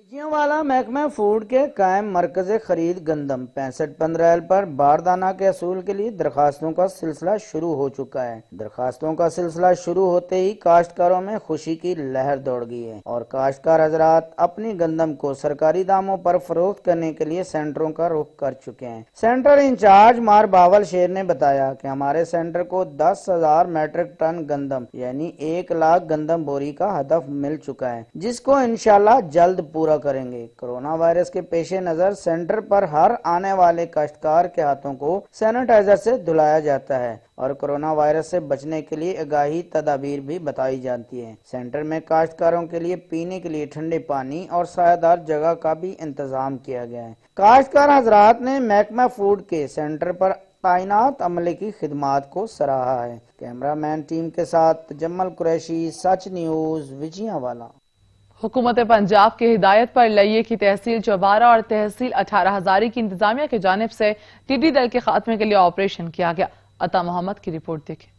S17: ونچیا والا محکمہ فوڈ کے قائم مرکز خرید گندم 6515 پر باردانہ کے حصول کے لیے درخواستوں کا سلسلہ شروع ہو چکا ہے۔ درخواستوں کا سلسلہ شروع ہوتے ہی کاشتکاروں میں خوشی کی لہر دوڑ گئی ہے اور کاشتکار حضرات اپنی گندم کو سرکاری داموں پر فروخت کرنے کے لیے سینٹروں کا رخ کر چکے ہیں۔ سینٹر انچارج مار باول شیر نے بتایا کہ ہمارے سینٹر کو 10,000 میٹرک ٹن گندم یعنی 1 لاکھ گندم بوری کا ہدف مل چکا ہے، جس کو انشاءاللہ جلد پورا کریں گے۔ کورونا وائرس کے پیش نظر سینٹر پر ہر آنے والے کاشتکار کے ہاتھوں کو سینیٹائزر سے دھلایا جاتا ہے اور کورونا وائرس سے بچنے کے لیے آگاہی تدابیر بھی بتائی جاتی ہیں۔ سینٹر میں کاشتکاروں کے لیے پینے کے لیے ٹھنڈے پانی اور سایہ دار جگہ کا بھی انتظام کیا گیا ہے۔ کاشتکار حضرات نے محکمہ فوڈ کے سینٹر پر تعینات عملے کی خدمات کو سراہا ہے۔ کیمرہ مین ٹیم کے ساتھ جمل قریشی، سچ نیوز، وجیاں والا۔
S1: حکومت پنجاب کی ہدایت پر لئیے کی تحصیل چوبارہ اور تحصیل 18 ہزاری کی انتظامیہ کی جانب سے ٹڈی دل کے خاتمے کے لیے آپریشن کیا گیا۔ عطا محمد کی رپورٹ دیکھیں۔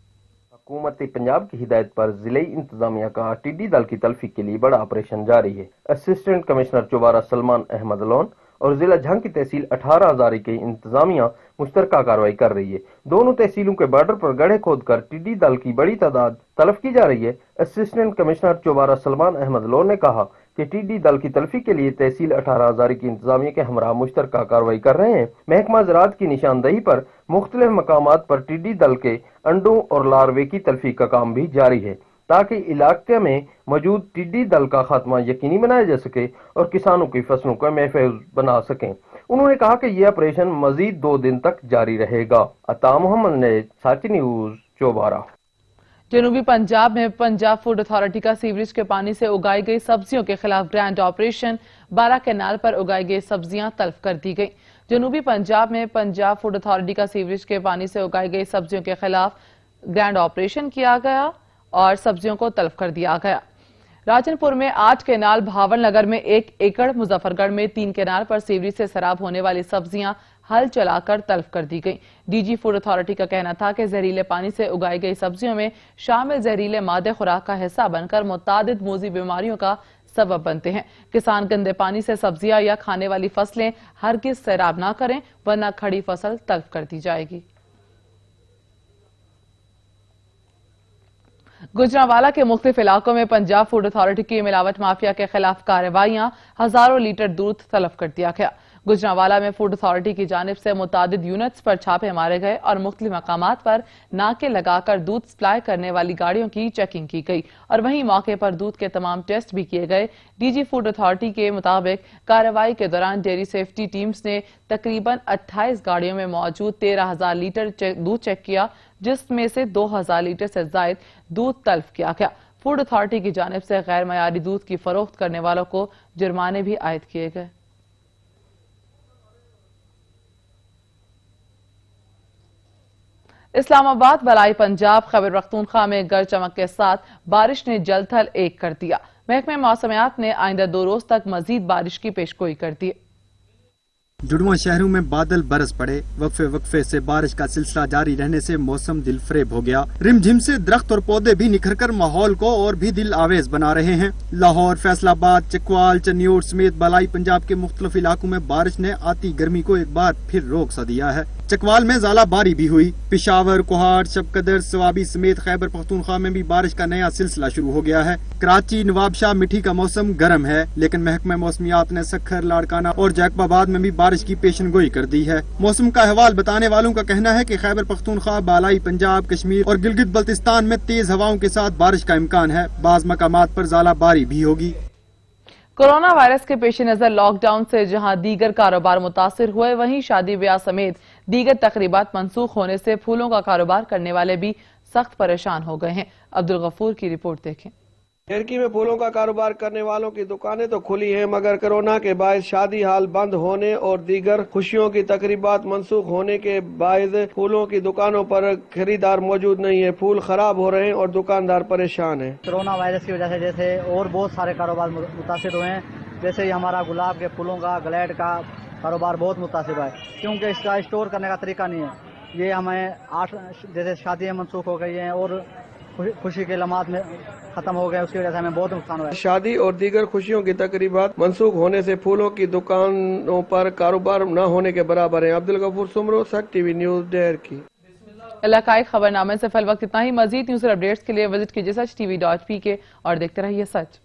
S18: حکومت پنجاب کی ہدایت پر ضلعی انتظامیہ کا ٹڈی دل کی تلفی کے لیے بڑا آپریشن جاری ہے۔ اسسٹنٹ کمشنر چوبارہ سلمان احمد لون اور ضلع جھنگ کی تحصیل 18 ہزاری کی انتظامیہ مشترکہ کارروائی کر رہی ہے۔ دونوں تحصیلوں کے بارڈر پر گڑھے کھود کر ٹڈی دل کی بڑی تعداد تلف کی جا رہی ہے۔ اسسٹنٹ کمشنر چوبارہ سلمان احمد لون نے کہا کہ ٹڈی دل کی تلفی کے لیے تحصیل 18 ہزاری کی انتظامیہ کے ہمراہ مشترکہ کارروائی کر رہے ہیں۔ محکمہ زراعت کی نشاندہی پر مختلف مقامات پر ٹڈی دل کے انڈوں اور لاروے کی تلفی کا کام بھی جاری ہے تاکہ علاقے میں موجود ٹڈی دل کا خاتمہ یقینی بنایا جا سکے اور کسانوں کی فصلوں کو محفوظ بنا سکیں۔ انہوں نے کہا کہ یہ آپریشن مزید 2 دن تک جاری رہے گا۔ عطا محمد نے سچ نیوز چوبارہ۔
S1: جنوبی پنجاب میں پنجاب فوڈ اتھارٹی کا سیوریج کے پانی سے اگائی گئی سبزیوں کے خلاف گرینڈ آپریشن 12 کینال پر اگائی گئی سبزیاں تلف کر دی گئیں۔ جنوبی پنجاب میں پنجاب فوڈ اتھارٹی کا سیوریج کے پانی سے اگائی گئی سبزیوں کے خلاف گرینڈ آپریشن کیا گیا اور سبزیوں کو تلف کر دیا گیا۔ راجن پور میں 8 کینال، بھاول نگر میں 1 ایکڑ، مظفر گڑھ میں 3 کینال پر سیوریج سے سراب ہونے والی سبزیاں ہل چلا کر تلف کر دی گئی۔ ڈی جی فوڈ اتھارٹی کا کہنا تھا کہ زہریلے پانی سے اگائی گئی سبزیوں میں شامل زہریلے مادے خوراک کا حصہ بن کر متعدد موذی بیماریوں کا سبب بنتے ہیں۔ کسان گندے پانی سے سبزیاں یا کھانے والی فصلیں ہرگز سیراب نہ کریں ورنہ کھڑی فصل تلف کر دی جائے گی۔ گجرانوالہ کے مختلف علاقوں میں پنجاب فوڈ اتھارٹی کی ملاوٹ مافیا کے خلاف کارروائیاں، ہزاروں لیٹر دودھ تلف کر دیا گیا۔ گجرانوالہ میں فوڈ اتھارٹی کی جانب سے متعدد یونٹس پر چھاپے مارے گئے اور مختلف مقامات پر ناکے لگا کر دودھ سپلائی کرنے والی گاڑیوں کی چیکنگ کی گئی اور وہیں موقع پر دودھ کے تمام ٹیسٹ بھی کیے گئے۔ ڈی جی فوڈ اتھارٹی کے مطابق کارروائی کے دوران ڈیری سیفٹی ٹیمز نے تقریباً 28 گاڑیوں میں موجود 13,000 لیٹر دودھ چیک کیا، جس میں سے 2,000 لیٹر سے زائد دودھ تلف کیا گیا۔ فوڈ اتھارٹی کی جانب سے غیر معیاری دودھ کی فروخت کرنے والوں کو جرمانے بھی عائد کیے گئے۔ اسلام آباد، ولائی پنجاب، خیبر پختونخوا میں گرج چمک کے ساتھ بارش نے جل تھل ایک کر دیا۔ محکمہ موسمیات نے آئندہ 2 روز تک مزید بارش کی پیشگوئی کر دی۔
S19: جڑواں شہروں میں بادل برس پڑے، وقفے سے بارش کا سلسلہ جاری رہنے سے موسم دل فریب ہو گیا۔ رم جھم سے درخت اور پودے بھی نکھر کر ماحول کو اور بھی دل آویز بنا رہے ہیں۔ لاہور، فیصل آباد، چکوال، چنیوٹ سمیت بالائی پنجاب کے مختلف علاقوں میں بارش نے آتی گرمی کو ایک بار پھر روک سا دیا ہے۔ چکوال میں ژالہ باری بھی ہوئی۔ پشاور، کوہاٹ، شب قدر، سوابی سمیت خیبر پختونخوا میں بھی بارش کا نیا سلسلہ شروع ہو گیا ہے۔ کراچی، نواب شاہ، مٹھی کا موسم گرم ہے، لیکن محکمہ موسمیات نے سکھر، لاڑکانہ اور جیکب آباد میں بھی بارش کی پیشن گوئی کر دی ہے۔ موسم کا احوال بتانے والوں کا کہنا ہے کہ خیبر پختونخوا، بالائی پنجاب، کشمیر اور گلگت بلتستان میں تیز ہواؤں کے ساتھ بارش کا امکان ہے۔ بعض مقامات پر ژالہ باری بھی ہوگی۔
S1: کورونا وائرس کے پیش نظر لاک ڈاؤن سے جہاں دیگر کاروبار متاثر ہوئے، وہیں شادی بیاہ سمیت دیگر تقریبات منسوخ ہونے سے پھولوں کا کاروبار کرنے والے بھی سخت پریشان ہو گئے ہیں۔ عبدالغفور کی رپورٹ دیکھیں۔
S20: ڈھیرکی میں پھولوں کا کاروبار کرنے والوں کی دکانیں تو کھلی ہیں، مگر کورونا کے باعث شادی ہال بند ہونے اور دیگر خوشیوں کی تقریبات منسوخ ہونے کے باعث پھولوں کی دکانوں پر خریدار موجود نہیں ہے۔ پھول خراب ہو رہے ہیں اور دکاندار پریشان ہیں۔
S21: کورونا وائرس کی وجہ سے جیسے اور بہت سارے کاروبار متاثر ہوئے ہیں، جیسے یہ ہمارا گلاب کے پھولوں کا، گلیڈ کا کاروبار بہت متاثر ہوا ہے، کیونکہ اس کا اسٹور کرنے کا طریقہ نہیں ہے۔ یہ ہمیں جیسے شادیاں منسوخ ہو گئی ہیں اور خوشی کے لمحات میں ختم ہو گئے، اس کی وجہ سے ہمیں بہت نقصان ہوا ہے۔
S20: شادی اور دیگر خوشیوں کی تقریبات منسوخ ہونے سے پھولوں کی دکانوں پر کاروبار نہ ہونے کے برابر ہیں۔ عبدالغفور سمرو، سچ ٹی وی نیوز، ڈھیرکی۔
S1: علاقائی خبرنامے سے فی الوقت اتنا ہی۔ مزید نیوز اور اپڈیٹس کے لیے وزٹ کیجیے سچ TV.pk اور دیکھتے رہیے سچ۔